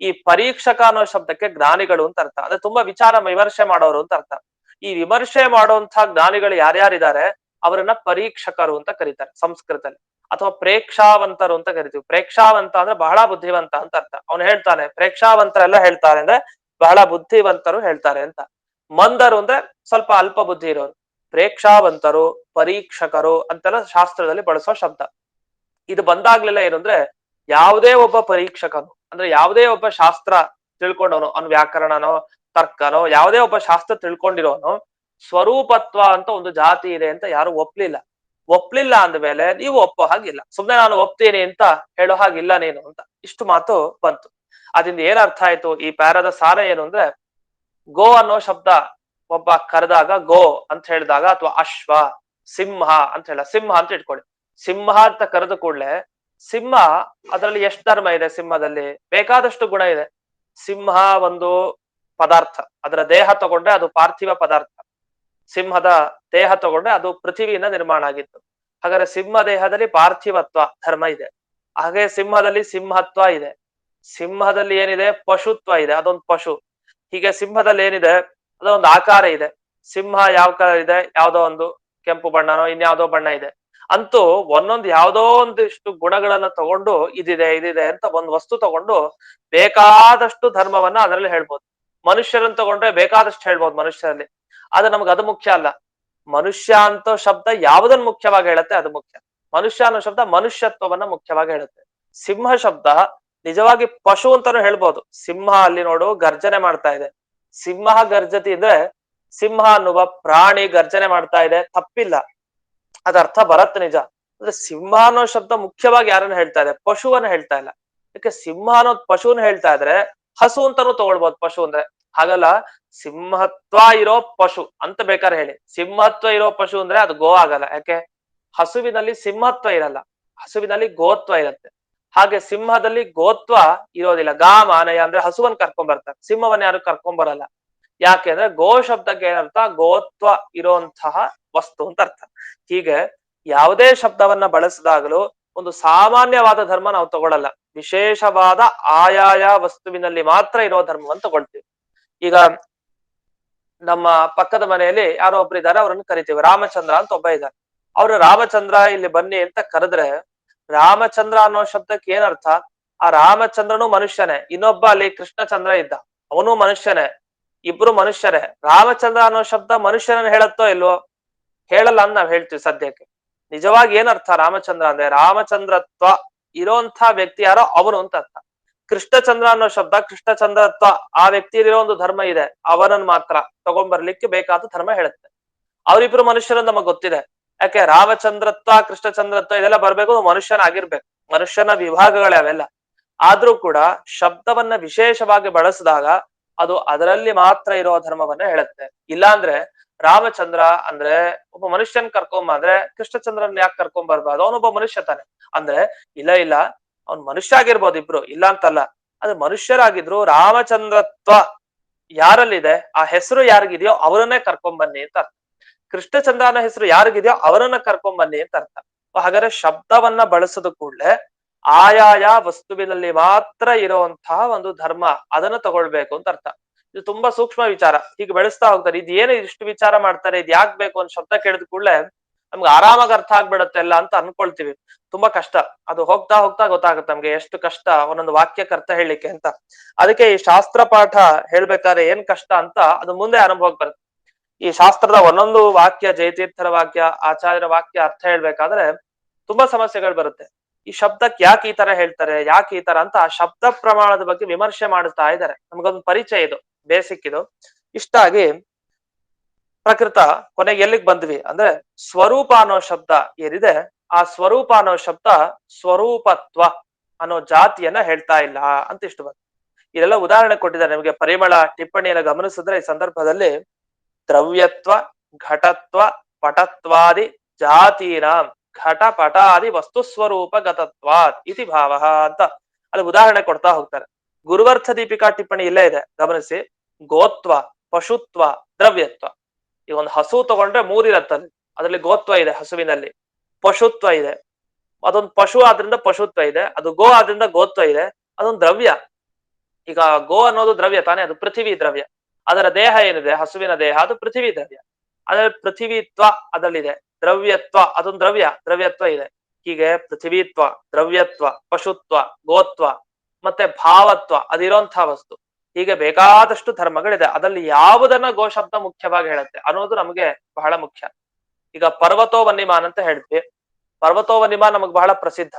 [SPEAKER 1] ಈ ಪರೀಕ್ಷಕ ಅನ್ನೋ ಶಬ್ದಕ್ಕೆ ಜ್ಞಾನಿಗಳು ಅಂತ ಅರ್ಥ. ಅಂದ್ರೆ ತುಂಬಾ ವಿಚಾರ ವಿಮರ್ಶೆ ಮಾಡೋರು ಅಂತ ಅರ್ಥ. ಈ ವಿಮರ್ಶೆ ಮಾಡುವಂತಹ ಜ್ಞಾನಿಗಳು ಯಾರ್ಯಾರಿದ್ದಾರೆ ಅವರನ್ನ ಪರೀಕ್ಷಕರು ಅಂತ ಕರೀತಾರೆ ಸಂಸ್ಕೃತದಲ್ಲಿ. ಅಥವಾ ಪ್ರೇಕ್ಷಾವಂತರು ಅಂತ ಕರಿತೀವಿ. ಪ್ರೇಕ್ಷಾವಂತ ಅಂದ್ರೆ ಬಹಳ ಬುದ್ಧಿವಂತ ಅಂತ ಅರ್ಥ. ಅವನು ಹೇಳ್ತಾನೆ ಪ್ರೇಕ್ಷಾವಂತರೆಲ್ಲ ಹೇಳ್ತಾರೆ ಅಂದ್ರೆ ಬಹಳ ಬುದ್ಧಿವಂತರು ಹೇಳ್ತಾರೆ ಅಂತ. ಮಂದರು ಅಂದ್ರೆ ಸ್ವಲ್ಪ ಅಲ್ಪ ಬುದ್ಧಿ ಇರೋರು. ಪ್ರೇಕ್ಷಾವಂತರು, ಪರೀಕ್ಷಕರು ಅಂತೆಲ್ಲ ಶಾಸ್ತ್ರದಲ್ಲಿ ಬಳಸೋ ಶಬ್ದ. ಇದು ಬಂದಾಗ್ಲೆಲ್ಲ ಏನು ಅಂದ್ರೆ ಯಾವುದೇ ಒಬ್ಬ ಪರೀಕ್ಷಕನು ಅಂದ್ರೆ ಯಾವುದೇ ಒಬ್ಬ ಶಾಸ್ತ್ರ ತಿಳ್ಕೊಂಡವನು, ಅವ್ನು ವ್ಯಾಕರಣನೋ ತರ್ಕನೋ ಯಾವುದೇ ಒಬ್ಬ ಶಾಸ್ತ್ರ ತಿಳ್ಕೊಂಡಿರೋನು ಸ್ವರೂಪತ್ವ ಅಂತ ಒಂದು ಜಾತಿ ಇದೆ ಅಂತ ಯಾರು ಒಪ್ಲಿಲ್ಲ ಅಂದ್ಮೇಲೆ ನೀವು ಒಪ್ಪೋ ಹಾಗಿಲ್ಲ. ಸುಮ್ನೆ ನಾನು ಒಪ್ತೀನಿ ಅಂತ ಹೇಳೋ ಹಾಗಿಲ್ಲ ನೀನು ಅಂತ ಇಷ್ಟು ಮಾತು ಬಂತು. ಅದಿಂದ ಏನ್ ಅರ್ಥ ಆಯ್ತು? ಈ ಪ್ಯಾರದ ಸಾರ ಏನು ಅಂದ್ರೆ, ಗೋ ಅನ್ನೋ ಶಬ್ದ ಒಬ್ಬ ಕರೆದಾಗ ಗೋ ಅಂತ ಹೇಳಿದಾಗ, ಅಥವಾ ಅಶ್ವ, ಸಿಂಹ ಅಂತ ಹೇಳ, ಸಿಂಹ ಅಂತ ಇಟ್ಕೊಳ್ಳಿ. ಸಿಂಹ ಅಂತ ಕರೆದ ಕೂಡ್ಲೆ ಸಿಂಹ, ಅದರಲ್ಲಿ ಎಷ್ಟು ಧರ್ಮ ಇದೆ? ಸಿಂಹದಲ್ಲಿ ಬೇಕಾದಷ್ಟು ಗುಣ ಇದೆ. ಸಿಂಹ ಒಂದು ಪದಾರ್ಥ, ಅದರ ದೇಹ ತಗೊಂಡ್ರೆ ಅದು ಪಾರ್ಥಿವ ಪದಾರ್ಥ. ಸಿಂಹದ ದೇಹ ತಗೊಂಡ್ರೆ ಅದು ಪೃಥ್ವಿಯಿಂದ ನಿರ್ಮಾಣ ಆಗಿತ್ತು. ಹಾಗಾದ್ರೆ ಸಿಂಹ ದೇಹದಲ್ಲಿ ಪಾರ್ಥಿವತ್ವ ಧರ್ಮ ಇದೆ. ಹಾಗೆ ಸಿಂಹದಲ್ಲಿ ಸಿಂಹತ್ವ ಇದೆ. ಸಿಂಹದಲ್ಲಿ ಏನಿದೆ? ಪಶುತ್ವ ಇದೆ, ಅದೊಂದು ಪಶು. ಹೀಗೆ ಸಿಂಹದಲ್ಲಿ ಏನಿದೆ? ಅದೊಂದು ಆಕಾರ ಇದೆ. ಸಿಂಹ ಯಾವ ಕಲರ್ ಇದೆ? ಯಾವ್ದೋ ಒಂದು ಕೆಂಪು ಬಣ್ಣನೋ ಇನ್ಯಾವುದೋ ಬಣ್ಣ ಇದೆ. ಅಂತೂ ಒಂದೊಂದು ಯಾವ್ದೋ ಒಂದಿಷ್ಟು ಗುಣಗಳನ್ನ ತಗೊಂಡು ಇದಿದೆ ಅಂತ ಒಂದು ವಸ್ತು ತಗೊಂಡು ಬೇಕಾದಷ್ಟು ಧರ್ಮವನ್ನ ಅದರಲ್ಲಿ ಹೇಳ್ಬೋದು. ಮನುಷ್ಯರನ್ನ ತಗೊಂಡ್ರೆ ಬೇಕಾದಷ್ಟು ಹೇಳ್ಬೋದು ಮನುಷ್ಯರಲ್ಲಿ. ಆದ್ರೆ ನಮ್ಗೆ ಅದು ಮುಖ್ಯ ಅಲ್ಲ. ಮನುಷ್ಯ ಅಂತ ಶಬ್ದ ಯಾವುದನ್ನು ಮುಖ್ಯವಾಗಿ ಹೇಳುತ್ತೆ ಅದು ಮುಖ್ಯ. ಮನುಷ್ಯ ಅನ್ನೋ ಶಬ್ದ ಮನುಷ್ಯತ್ವವನ್ನ ಮುಖ್ಯವಾಗಿ ಹೇಳುತ್ತೆ. ಸಿಂಹ ಶಬ್ದ ನಿಜವಾಗಿ ಪಶು ಅಂತಾನು ಹೇಳ್ಬೋದು. ಸಿಂಹ ಅಲ್ಲಿ ನೋಡು ಗರ್ಜನೆ ಮಾಡ್ತಾ ಇದೆ. ಸಿಂಹ ಗರ್ಜತಿ ಇದ್ರೆ ಸಿಂಹ ಅನ್ನುವ ಪ್ರಾಣಿ ಗರ್ಜನೆ ಮಾಡ್ತಾ ಇದೆ, ತಪ್ಪಿಲ್ಲ, ಅದರ್ಥ ಬರತ್ತೆ ನಿಜ. ಅಂದ್ರೆ ಸಿಂಹ ಅನ್ನೋ ಶಬ್ದ ಮುಖ್ಯವಾಗಿ ಯಾರನ್ನ ಹೇಳ್ತಾ ಇದೆ? ಪಶುವನ್ನ ಹೇಳ್ತಾ ಇಲ್ಲ. ಯಾಕೆ ಸಿಂಹ ಅನ್ನೋದ್ ಪಶುವನ್ನ ಹೇಳ್ತಾ ಇದ್ರೆ ಹಸು ಅಂತಾನು ತಗೊಳ್ಬೋದು ಪಶು ಅಂದ್ರೆ. ಹಾಗಲ್ಲ, ಸಿಂಹತ್ವ ಇರೋ ಪಶು ಅಂತ ಬೇಕಾದ್ರೆ ಹೇಳಿ. ಸಿಂಹತ್ವ ಇರೋ ಪಶು ಅಂದ್ರೆ ಅದು ಗೋ ಆಗಲ್ಲ. ಯಾಕೆ? ಹಸುವಿನಲ್ಲಿ ಸಿಂಹತ್ವ ಇರಲ್ಲ, ಹಸುವಿನಲ್ಲಿ ಗೋತ್ವ ಇರುತ್ತೆ. ಹಾಗೆ ಸಿಂಹದಲ್ಲಿ ಗೋತ್ವ ಇರೋದಿಲ್ಲ. ಮಾನಯ ಅಂದ್ರೆ ಹಸುವನ್ನ ಕರ್ಕೊಂಡ್ ಬರ್ತಾರೆ, ಸಿಂಹವನ್ನ ಯಾರು ಕರ್ಕೊಂಡ್ ಬರಲ್ಲ. ಯಾಕೆಂದ್ರೆ ಗೋ ಶಬ್ದಕ್ಕೆ ಏನರ್ಥ? ಗೋತ್ವ ಇರುವಂತಹ ವಸ್ತು ಅಂತ ಅರ್ಥ. ಹೀಗೆ ಯಾವುದೇ ಶಬ್ದವನ್ನ ಬಳಸಿದಾಗಲೂ ಒಂದು ಸಾಮಾನ್ಯವಾದ ಧರ್ಮ ನಾವು ತಗೊಳ್ಳಲ್ಲ, ವಿಶೇಷವಾದ ಆಯಾಯ ವಸ್ತುವಿನಲ್ಲಿ ಮಾತ್ರ ಇರೋ ಧರ್ಮವನ್ನು ತಗೊಳ್ತೀವಿ. ಈಗ ನಮ್ಮ ಪಕ್ಕದ ಮನೆಯಲ್ಲಿ ಯಾರೋ ಒಬ್ರು ಇದ್ದಾರೆ, ಅವ್ರನ್ನ ಕರಿತೀವಿ ರಾಮಚಂದ್ರ ಅಂತ ಒಬ್ಬ ಇದ್ದಾರೆ. ಅವ್ರು ರಾಮಚಂದ್ರ ಇಲ್ಲಿ ಬನ್ನಿ ಅಂತ ಕರೆದ್ರೆ, ರಾಮಚಂದ್ರ ಅನ್ನೋ ಶಬ್ದಕ್ಕೆ ಏನರ್ಥ? ಆ ರಾಮಚಂದ್ರನು ಮನುಷ್ಯನೇ, ಇನ್ನೊಬ್ಬ ಅಲ್ಲಿ ಕೃಷ್ಣಚಂದ್ರ ಇದ್ದ, ಅವನು ಮನುಷ್ಯನೇ, ಇಬ್ರು ಮನುಷ್ಯರೇ. ರಾಮಚಂದ್ರ ಅನ್ನೋ ಶಬ್ದ ಮನುಷ್ಯನನ್ನ ಹೇಳತ್ತೋ ಇಲ್ವೋ? ಹೇಳಲ್ಲ ಅಂತ ನಾವ್ ಹೇಳ್ತೀವಿ ಸದ್ಯಕ್ಕೆ. ನಿಜವಾಗಿ ಏನರ್ಥ ರಾಮಚಂದ್ರ ಅಂದ್ರೆ? ರಾಮಚಂದ್ರತ್ವ ಇರೋಂಥ ವ್ಯಕ್ತಿ ಯಾರೋ ಅವನು ಅಂತ ಅರ್ಥ. ಕೃಷ್ಣಚಂದ್ರ ಅನ್ನೋ ಶಬ್ದ ಕೃಷ್ಣಚಂದ್ರತ್ವ, ಆ ವ್ಯಕ್ತಿಯಲ್ಲಿರೋ ಒಂದು ಧರ್ಮ ಇದೆ, ಅವನನ್ನ ಮಾತ್ರ ತಗೊಂಡ್ಬರ್ಲಿಕ್ಕೆ ಬೇಕಾದ ಧರ್ಮ ಹೇಳುತ್ತೆ. ಅವರಿಬ್ರು ಮನುಷ್ಯರನ್ನ ನಮಗ್ ಗೊತ್ತಿದೆ. ಯಾಕೆ? ರಾಮಚಂದ್ರತ್ವ ಕೃಷ್ಣಚಂದ್ರತ್ವ ಇದೆಲ್ಲ ಬರ್ಬೇಕು ಮನುಷ್ಯನಾಗಿರ್ಬೇಕು, ಮನುಷ್ಯನ ವಿಭಾಗಗಳೇ ಅವೆಲ್ಲ. ಆದ್ರೂ ಕೂಡ ಶಬ್ದವನ್ನ ವಿಶೇಷವಾಗಿ ಬಳಸಿದಾಗ ಅದು ಅದರಲ್ಲಿ ಮಾತ್ರ ಇರೋ ಧರ್ಮವನ್ನ ಹೇಳುತ್ತೆ. ಇಲ್ಲಾಂದ್ರೆ ರಾಮಚಂದ್ರ ಅಂದ್ರೆ ಒಬ್ಬ ಮನುಷ್ಯನ್ ಕರ್ಕೊಂಬ ಅಂದ್ರೆ ಕೃಷ್ಣಚಂದ್ರನ್ ಯಾಕೆ ಕರ್ಕೊಂಡ್ ಬರ್ಬಾರ್ದು? ಅವನೊಬ್ಬ ಮನುಷ್ಯ ತಾನೆ. ಅಂದ್ರೆ ಇಲ್ಲ ಅವ್ನ್ ಮನುಷ್ಯ ಆಗಿರ್ಬೋದು ಇಬ್ರು, ಇಲ್ಲ ಅಂತಲ್ಲ. ಅದು ಮನುಷ್ಯರಾಗಿದ್ರು ರಾಮಚಂದ್ರತ್ವ ಯಾರಲ್ಲಿದೆ, ಆ ಹೆಸರು ಯಾರಿಗಿದೆಯೋ ಅವರನ್ನೇ ಕರ್ಕೊಂಡ್ ಬನ್ನಿ ಅಂತ ಅರ್ಥ. ಕೃಷ್ಣಚಂದ್ರ ಅನ್ನೋ ಹೆಸರು ಯಾರಿಗಿದೆಯೋ ಅವರನ್ನ ಕರ್ಕೊಂಡ್ ಬನ್ನಿ ಅಂತ ಅರ್ಥ. ಹಾಗಾದ್ರೆ ಶಬ್ದವನ್ನ ಬಳಸದ ಕೂಡಲೇ ಆಯಾಯ ವಸ್ತುವಿನಲ್ಲಿ ಮಾತ್ರ ಇರುವಂತಹ ಒಂದು ಧರ್ಮ, ಅದನ್ನ ತಗೊಳ್ಬೇಕು ಅಂತ ಅರ್ಥ. ಇದು ತುಂಬಾ ಸೂಕ್ಷ್ಮ ವಿಚಾರ. ಹೀಗೆ ಬೆಳೆಸ್ತಾ ಹೋಗ್ತಾರೆ. ಇದು ಏನು ಇಷ್ಟು ವಿಚಾರ ಮಾಡ್ತಾರೆ, ಇದು ಯಾಕೆ ಬೇಕು ಅಂತ ಶಬ್ದ ಕೇಳಿದ ಕೂಡಲೇ ನಮ್ಗೆ ಆರಾಮಾಗಿ ಅರ್ಥ ಆಗ್ಬಿಡತ್ತೆ ಎಲ್ಲ ಅಂತ ಅನ್ಕೊಳ್ತೀವಿ. ತುಂಬಾ ಕಷ್ಟ. ಅದು ಹೋಗ್ತಾ ಹೋಗ್ತಾ ಗೊತ್ತಾಗುತ್ತೆ ನಮ್ಗೆ ಎಷ್ಟು ಕಷ್ಟ ಒಂದೊಂದು ವಾಕ್ಯಕ್ಕೆ ಅರ್ಥ ಹೇಳಲಿಕ್ಕೆ ಅಂತ. ಅದಕ್ಕೆ ಈ ಶಾಸ್ತ್ರ ಪಾಠ ಹೇಳ್ಬೇಕಾದ್ರೆ ಏನ್ ಕಷ್ಟ ಅಂತ ಅದು ಮುಂದೆ ಅನುಭವಕ್ಕೆ ಬರುತ್ತೆ. ಈ ಶಾಸ್ತ್ರದ ಒಂದೊಂದು ವಾಕ್ಯ, ಜಯತೀರ್ಥರ ವಾಕ್ಯ, ಆಚಾರ್ಯರ ವಾಕ್ಯ ಅರ್ಥ ಹೇಳ್ಬೇಕಾದ್ರೆ ತುಂಬಾ ಸಮಸ್ಯೆಗಳು ಬರುತ್ತೆ. ಈ ಶಬ್ದಕ್ಕೆ ಯಾಕೆ ಈ ತರ ಹೇಳ್ತಾರೆ, ಯಾಕೆ ಈ ತರ ಅಂತ ಆ ಶಬ್ದ ಪ್ರಮಾಣದ ಬಗ್ಗೆ ವಿಮರ್ಶೆ ಮಾಡ್ತಾ ಇದ್ದಾರೆ. ನಮ್ಗೊಂದು ಪರಿಚಯ ಇದು, ಬೇಸಿಕ್ ಇದು. ಇಷ್ಟಾಗಿ ಪ್ರಕೃತ ಕೊನೆಗೆ ಎಲ್ಲಿಗೆ ಬಂದ್ವಿ ಅಂದ್ರೆ, ಸ್ವರೂಪ ಅನ್ನೋ ಶಬ್ದ ಏನಿದೆ, ಆ ಸ್ವರೂಪ ಅನ್ನೋ ಶಬ್ದ ಸ್ವರೂಪತ್ವ ಅನ್ನೋ ಜಾತಿಯನ್ನ ಹೇಳ್ತಾ ಇಲ್ಲ ಅಂತ ಇಷ್ಟು ಬಂತು. ಇದೆಲ್ಲ ಉದಾಹರಣೆ ಕೊಟ್ಟಿದ್ದಾರೆ ನಿಮಗೆ. ಪರಿಮಳ ಟಿಪ್ಪಣಿಯನ್ನು ಗಮನಿಸಿದ್ರೆ ಈ ಸಂದರ್ಭದಲ್ಲಿ ದ್ರವ್ಯತ್ವ, ಘಟತ್ವ, ಪಟತ್ವಾದಿ ಜಾತೀನ ಘಟ ಪಟಾದಿ ವಸ್ತು ಸ್ವರೂಪ ಗತತ್ವಾತ್ ಇತಿ ಭಾವ ಅಂತ ಅಲ್ಲಿ ಉದಾಹರಣೆ ಕೊಡ್ತಾ ಹೋಗ್ತಾರೆ. ಗುರುವರ್ಥ ದೀಪಿಕಾ ಟಿಪ್ಪಣಿ ಇಲ್ಲೇ ಇದೆ, ಗಮನಿಸಿ. ಗೋತ್ವ, ಪಶುತ್ವ, ದ್ರವ್ಯತ್ವ. ಈಗ ಒಂದು ಹಸು ತಗೊಂಡ್ರೆ ಮೂರಿರತ್ತಲ್ಲಿ. ಅದರಲ್ಲಿ ಗೋತ್ವ ಇದೆ ಹಸುವಿನಲ್ಲಿ, ಪಶುತ್ವ ಇದೆ, ಅದೊಂದು ಪಶು ಆದ್ರಿಂದ ಪಶುತ್ವ ಇದೆ, ಅದು ಗೋ ಆದ್ರಿಂದ ಗೋತ್ವ ಇದೆ, ಅದೊಂದು ದ್ರವ್ಯ. ಈಗ ಗೋ ಅನ್ನೋದು ದ್ರವ್ಯ ತಾನೇ, ಅದು ಪೃಥ್ವಿ ದ್ರವ್ಯ. ಅದರ ದೇಹ ಏನಿದೆ, ಹಸುವಿನ ದೇಹ, ಅದು ಪೃಥ್ವಿ ದ್ರವ್ಯ. ಅದರಲ್ಲಿ ಪೃಥ್ವಿತ್ವ ಅದರಲ್ಲಿದೆ. ದ್ರವ್ಯತ್ವ ಅದೊಂದು ದ್ರವ್ಯತ್ವ ಇದೆ. ಹೀಗೆ ಪೃಥ್ವಿತ್ವ, ದ್ರವ್ಯತ್ವ, ಪಶುತ್ವ, ಗೋತ್ವ ಮತ್ತೆ ಭಾವತ್ವ ಅದಿರೋಂತಹ ವಸ್ತು. ಹೀಗೆ ಬೇಕಾದಷ್ಟು ಧರ್ಮಗಳಿದೆ. ಅದರಲ್ಲಿ ಯಾವುದನ್ನ ಗೋ ಶಬ್ದ ಮುಖ್ಯವಾಗಿ ಹೇಳುತ್ತೆ ಅನ್ನೋದು ನಮಗೆ ಬಹಳ ಮುಖ್ಯ. ಈಗ ಪರ್ವತೋ ವನ್ಯಮಾನ್ ಅಂತ ಹೇಳ್ತೀವಿ. ಪರ್ವತೋ ವನ್ಯಮಾನ್ ನಮಗ್ ಬಹಳ ಪ್ರಸಿದ್ಧ.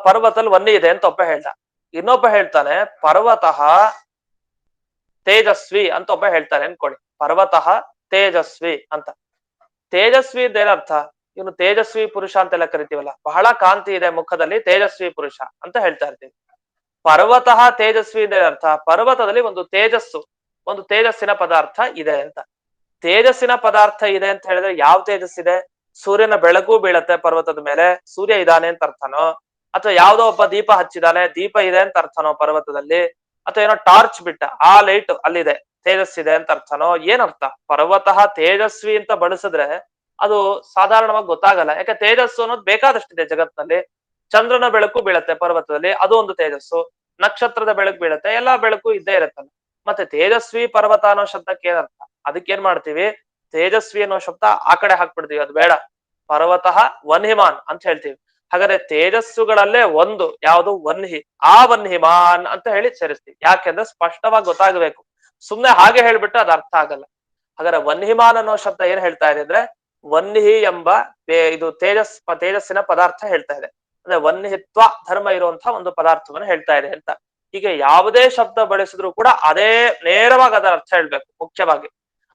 [SPEAKER 1] ಪರ್ವತದಲ್ಲಿ ವನ್ನಿ ಇದೆ ಅಂತ ಒಬ್ಬ ಹೇಳ್ದ. ಇನ್ನೊಬ್ಬ ಹೇಳ್ತಾನೆ ಪರ್ವತಃ ತೇಜಸ್ವಿ ಅಂತ ಒಬ್ಬ ಹೇಳ್ತಾನೆ ಅನ್ಕೊಳ್ಳಿ. ಪರ್ವತಃ ತೇಜಸ್ವಿ ಅಂತ. ತೇಜಸ್ವಿ ಏನರ್ಥ? ಇವನು ತೇಜಸ್ವಿ ಪುರುಷ ಅಂತೆಲ್ಲ ಕರಿತೀವಲ್ಲ, ಬಹಳ ಕಾಂತಿ ಇದೆ ಮುಖದಲ್ಲಿ, ತೇಜಸ್ವಿ ಪುರುಷ ಅಂತ ಹೇಳ್ತಾ ಇರ್ತೀವಿ. ಪರ್ವತಃ ತೇಜಸ್ವಿ ಅರ್ಥ ಪರ್ವತದಲ್ಲಿ ಒಂದು ತೇಜಸ್ಸು, ಒಂದು ತೇಜಸ್ಸಿನ ಪದಾರ್ಥ ಇದೆ ಅಂತ. ತೇಜಸ್ಸಿನ ಪದಾರ್ಥ ಇದೆ ಅಂತ ಹೇಳಿದ್ರೆ ಯಾವ ತೇಜಸ್ಸಿದೆ? ಸೂರ್ಯನ ಬೆಳಕು ಬೀಳತ್ತೆ ಪರ್ವತದ ಮೇಲೆ, ಸೂರ್ಯ ಇದ್ದಾನೆ ಅಂತ ಅರ್ಥನೋ, ಅಥವಾ ಯಾವ್ದೋ ಒಬ್ಬ ದೀಪ ಹಚ್ಚಿದಾನೆ, ದೀಪ ಇದೆ ಅಂತ ಅರ್ಥನೋ ಪರ್ವತದಲ್ಲಿ, ಅಥವಾ ಏನೋ ಟಾರ್ಚ್ ಬಿಟ್ಟ, ಆ ಲೈಟ್ ಅಲ್ಲಿದೆ, ತೇಜಸ್ಸಿದೆ ಅಂತ ಅರ್ಥನೋ, ಏನರ್ಥ? ಪರ್ವತಃ ತೇಜಸ್ವಿ ಅಂತ ಬಳಸಿದ್ರೆ ಅದು ಸಾಧಾರಣವಾಗಿ ಗೊತ್ತಾಗಲ್ಲ. ಯಾಕೆ ತೇಜಸ್ಸು ಅನ್ನೋದು ಬೇಕಾದಷ್ಟಿದೆ ಜಗತ್ನಲ್ಲಿ. ಚಂದ್ರನ ಬೆಳಕು ಬೀಳತ್ತೆ ಪರ್ವತದಲ್ಲಿ, ಅದು ಒಂದು ತೇಜಸ್ಸು. ನಕ್ಷತ್ರದ ಬೆಳಕು ಬೀಳತ್ತೆ, ಎಲ್ಲಾ ಬೆಳಕು ಇದ್ದೇ ಇರತ್ತಲ್ಲ. ಮತ್ತೆ ತೇಜಸ್ವಿ ಪರ್ವತ ಅನ್ನೋ ಶಬ್ದಕ್ಕೆ ಏನರ್ಥ? ಅದಕ್ಕೇನ್ ಮಾಡ್ತೀವಿ, ತೇಜಸ್ವಿ ಅನ್ನೋ ಶಬ್ದ ಆ ಕಡೆ ಹಾಕ್ಬಿಡ್ತೀವಿ, ಅದು ಬೇಡ. ಪರ್ವತಃ ವನ್ಹಿಮಾನ್ ಅಂತ ಹೇಳ್ತೀವಿ. ಹಾಗಾದ್ರೆ ತೇಜಸ್ಸುಗಳಲ್ಲೇ ಒಂದು ಯಾವುದು? ವನ್ಹಿ. ಆ ವನ್ಹಿಮಾನ್ ಅಂತ ಹೇಳಿ ಸೇರಿಸ್ತೀವಿ. ಯಾಕೆಂದ್ರೆ ಸ್ಪಷ್ಟವಾಗಿ ಗೊತ್ತಾಗಬೇಕು. ಸುಮ್ನೆ ಹಾಗೆ ಹೇಳ್ಬಿಟ್ಟು ಅದು ಅರ್ಥ ಆಗಲ್ಲ. ಹಾಗಾದ್ರೆ ವನ್ಹಿಮಾನ್ ಅನ್ನೋ ಶಬ್ದ ಏನ್ ಹೇಳ್ತಾ ಇದೆ ಅಂದ್ರೆ, ವನ್ಹಿ ಎಂಬ ಇದು ತೇಜಸ್ಸಿನ ಪದಾರ್ಥ ಹೇಳ್ತಾ ಇದೆ. ಅಂದ್ರೆ ವನ್ಹಿತ್ವ ಧರ್ಮ ಇರುವಂತಹ ಒಂದು ಪದಾರ್ಥವನ್ನು ಹೇಳ್ತಾ ಇದೆ ಅಂತ. ಹೀಗೆ ಯಾವುದೇ ಶಬ್ದ ಬಳಸಿದ್ರು ಕೂಡ ಅದೇ ನೇರವಾಗಿ ಅದರ ಅರ್ಥ ಹೇಳ್ಬೇಕು ಮುಖ್ಯವಾಗಿ.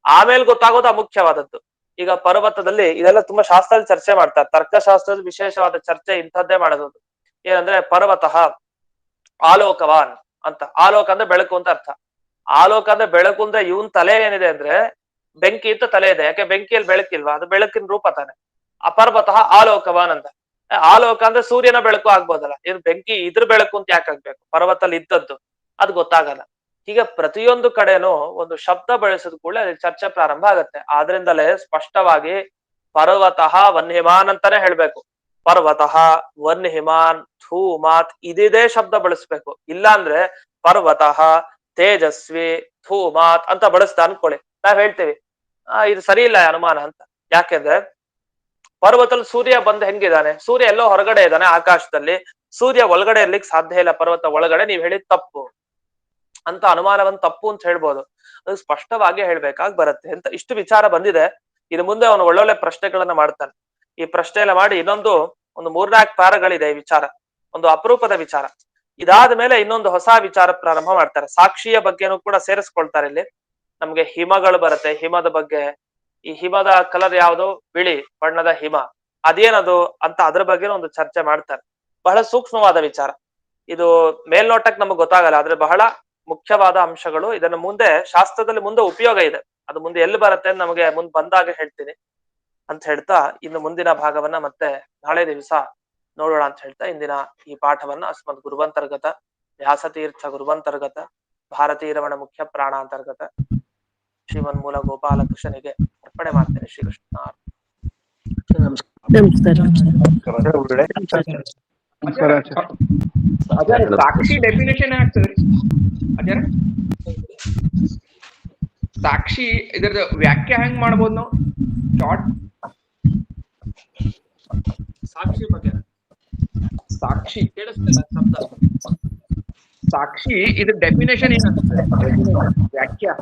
[SPEAKER 1] ಆಮೇಲೆ ಗೊತ್ತಾಗೋದು ಅಮುಖ್ಯವಾದದ್ದು. ಈಗ ಪರ್ವತದಲ್ಲಿ ಇದೆಲ್ಲ ತುಂಬಾ ಶಾಸ್ತ್ರದಲ್ಲಿ ಚರ್ಚೆ ಮಾಡ್ತಾರೆ. ತರ್ಕಶಾಸ್ತ್ರದ ವಿಶೇಷವಾದ ಚರ್ಚೆ ಇಂಥದ್ದೇ ಮಾಡೋದು. ಏನಂದ್ರೆ ಪರ್ವತಃ ಆಲೋಕವಾನ್ ಅಂತ. ಆಲೋಕ ಅಂದ್ರೆ ಬೆಳಕು ಅಂತ ಅರ್ಥ. ಆಲೋಕ ಅಂದ್ರೆ ಬೆಳಕು ಅಂದ್ರೆ ಇವನ್ ತಲೆ ಏನಿದೆ ಅಂದ್ರೆ ಬೆಂಕಿ ಅಂತ ತಲೆ ಇದೆ. ಯಾಕೆ ಬೆಂಕಿಯಲ್ಲಿ ಬೆಳಕಿಲ್ವಾ? ಅದು ಬೆಳಕಿನ ರೂಪ ತಾನೆ. ಅಪರ್ವತಃ ಆಲೋಕವಾನ್ ಅಂತ. ಆಲೋಕ ಅಂದ್ರೆ ಸೂರ್ಯನ ಬೆಳಕು ಆಗ್ಬೋದಲ್ಲ, ಏನು ಬೆಂಕಿ ಇದ್ರ ಬೆಳಕು ಅಂತ ಯಾಕೆ ಆಗ್ಬೇಕು? ಪರ್ವತದಲ್ಲಿ ಇದ್ದದ್ದು ಅದು ಗೊತ್ತಾಗಲ್ಲ. ಹೀಗೆ ಪ್ರತಿಯೊಂದು ಕಡೆನೂ ಒಂದು ಶಬ್ದ ಬಳಸಿದ ಕೂಡಲೇ ಅಲ್ಲಿ ಚರ್ಚೆ ಪ್ರಾರಂಭ ಆಗತ್ತೆ. ಆದ್ರಿಂದಲೇ ಸ್ಪಷ್ಟವಾಗಿ ಪರ್ವತಃ ವನ್ಹಿಮಾನ್ ಅಂತಾನೆ ಹೇಳ್ಬೇಕು. ಪರ್ವತಃ ವನ್ಹಿಮಾನ್ ಧೂಮಾತ್ ಇದಿದೇ ಶಬ್ದ ಬಳಸ್ಬೇಕು. ಇಲ್ಲ ಅಂದ್ರೆ ಪರ್ವತಃ ತೇಜಸ್ವಿ ಧೂಮಾತ್ ಅಂತ ಬಳಸ್ತಾ ಅನ್ಕೊಳ್ಳಿ, ನಾವ್ ಹೇಳ್ತೇವಿ ಇದು ಸರಿ ಇಲ್ಲ ಅನುಮಾನ ಅಂತ. ಯಾಕೆಂದ್ರೆ ಪರ್ವತದಲ್ಲಿ ಸೂರ್ಯ ಬಂದ್ ಹೆಂಗಿದಾನೆ? ಸೂರ್ಯ ಎಲ್ಲೋ ಹೊರಗಡೆ ಇದ್ದಾನೆ ಆಕಾಶದಲ್ಲಿ, ಸೂರ್ಯ ಒಳಗಡೆ ಇರ್ಲಿಕ್ಕೆ ಸಾಧ್ಯ ಇಲ್ಲ. ಪರ್ವತ ಒಳಗಡೆ ನೀವ್ ಹೇಳಿದ್ ತಪ್ಪು ಅಂತ ಅನುಮಾನವನ್ನು ತಪ್ಪು ಅಂತ ಹೇಳ್ಬೋದು. ಅದು ಸ್ಪಷ್ಟವಾಗಿ ಹೇಳ್ಬೇಕಾಗಿ ಬರುತ್ತೆ ಅಂತ. ಇಷ್ಟು ವಿಚಾರ ಬಂದಿದೆ. ಇನ್ನು ಮುಂದೆ ಅವನು ಒಳ್ಳೊಳ್ಳೆ ಪ್ರಶ್ನೆಗಳನ್ನ ಮಾಡ್ತಾನೆ. ಈ ಪ್ರಶ್ನೆ ಎಲ್ಲ ಮಾಡಿ ಒಂದು 3-4 ಪ್ಯಾರಗಳಿದೆ ಈ ವಿಚಾರ, ಒಂದು ಅಪರೂಪದ ವಿಚಾರ. ಇದಾದ ಮೇಲೆ ಇನ್ನೊಂದು ಹೊಸ ವಿಚಾರ ಪ್ರಾರಂಭ ಮಾಡ್ತಾರೆ. ಸಾಕ್ಷಿಯ ಬಗ್ಗೆನೂ ಕೂಡ ಸೇರಿಸ್ಕೊಳ್ತಾರೆ ಇಲ್ಲಿ. ನಮ್ಗೆ ಹಿಮಗಳು ಬರುತ್ತೆ, ಹಿಮದ ಬಗ್ಗೆ. ಈ ಹಿಮದ ಕಲರ್ ಯಾವುದು? ಬಿಳಿ ಬಣ್ಣದ ಹಿಮ. ಅದೇನದು ಅಂತ ಅದ್ರ ಬಗ್ಗೆ ಒಂದು ಚರ್ಚೆ ಮಾಡ್ತಾರೆ. ಬಹಳ ಸೂಕ್ಷ್ಮವಾದ ವಿಚಾರ ಇದು. ಮೇಲ್ನೋಟಕ್ಕೆ ನಮಗ್ ಗೊತ್ತಾಗಲ್ಲ, ಆದ್ರೆ ಬಹಳ ಮುಖ್ಯವಾದ ಅಂಶಗಳು. ಇದನ್ನ ಮುಂದೆ ಶಾಸ್ತ್ರದಲ್ಲಿ ಮುಂದೆ ಉಪಯೋಗ ಇದೆ. ಅದು ಮುಂದೆ ಎಲ್ಲಿ ಬರುತ್ತೆ ಅಂತ ನಮಗೆ ಮುಂದೆ ಬಂದಾಗ ಹೇಳ್ತೀನಿ ಅಂತ ಹೇಳ್ತಾ, ಇನ್ನು ಮುಂದಿನ ಭಾಗವನ್ನ ಮತ್ತೆ ನಾಳೆ ದಿವಸ ನೋಡೋಣ ಅಂತ ಹೇಳ್ತಾ ಇಂದಿನ ಈ ಪಾಠವನ್ನ ಅಸ್ಮದ್ ಗುರುವಂತರ್ಗತ ವ್ಯಾಸತೀರ್ಥ ಗುರುವಂತರ್ಗತ ಭಾರತೀರಮಣ ಮುಖ್ಯ ಪ್ರಾಣಾಂತರ್ಗತ ಶ್ರೀಮನ್ಮೂಲ ಗೋಪಾಲಕೃಷ್ಣನಿಗೆ ಅರ್ಪಣೆ ಮಾಡ್ತೇನೆ. ಶ್ರೀಕೃಷ್ಣ
[SPEAKER 2] ಸಾಕ್ಷಿ ಡೆಫಿನೇಷನ್ ಸಾಕ್ಷಿ ಇದರದ ವ್ಯಾಖ್ಯೆ ಹೆಂಗ್ ಮಾಡ್ಬೋದು ನಾವು? ಶಾರ್ಟ್
[SPEAKER 1] ಸಾಕ್ಷಿ ಬಗ್ಗೆ
[SPEAKER 2] ಸಾಕ್ಷಿ
[SPEAKER 1] ಕೇಳಿಸ್ತಿಲ್ಲ ಶಬ್ದ.
[SPEAKER 2] ಸಾಕ್ಷಿ ಇದ್ರ ಡೆಫಿನೇಷನ್ ಏನಾಗ್ತದೆ? ವ್ಯಾಖ್ಯಾ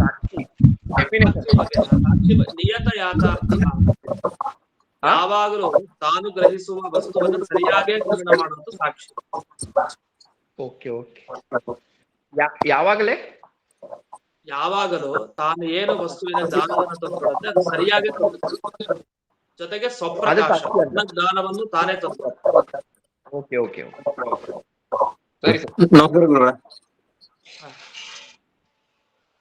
[SPEAKER 2] ಸಾಕ್ಷಿ ಡೆಫಿನೇಷನ್
[SPEAKER 1] ನಿಯತ ಯಾಥಾರ್ಥ, ಯಾವಾಗಲೂ ತಾನು ಗ್ರಹಿಸುವ ವಸ್ತುವನ್ನು ಸರಿಯಾಗಿ ಗ್ರಹಣ ಮಾಡುವುದು ಸಾಕ್ಷಿ.
[SPEAKER 2] Okay okay. ಯಾವಾಗಲೇ
[SPEAKER 1] ಯಾವಾಗಲೂ ತಾನು ಏನು ವಸ್ತುವಿನ ಜ್ಞಾನವನ್ನು ತಂದುಕೊಳ್ಳುತ್ತೆ ಅದು ಸರಿಯಾಗಿ ತಂದುಕೊಳ್ಳುತ್ತೆ. ಜೊತೆಗೆ ಸ್ವಪ್ರಕಾಶ ಜ್ಞಾನವನ್ನು ತಾನೇ ತಂದುಕೊಳ್ಳುತ್ತೆ.
[SPEAKER 2] ಓಕೆ ಓಕೆ ಸರಿ ಸರ್.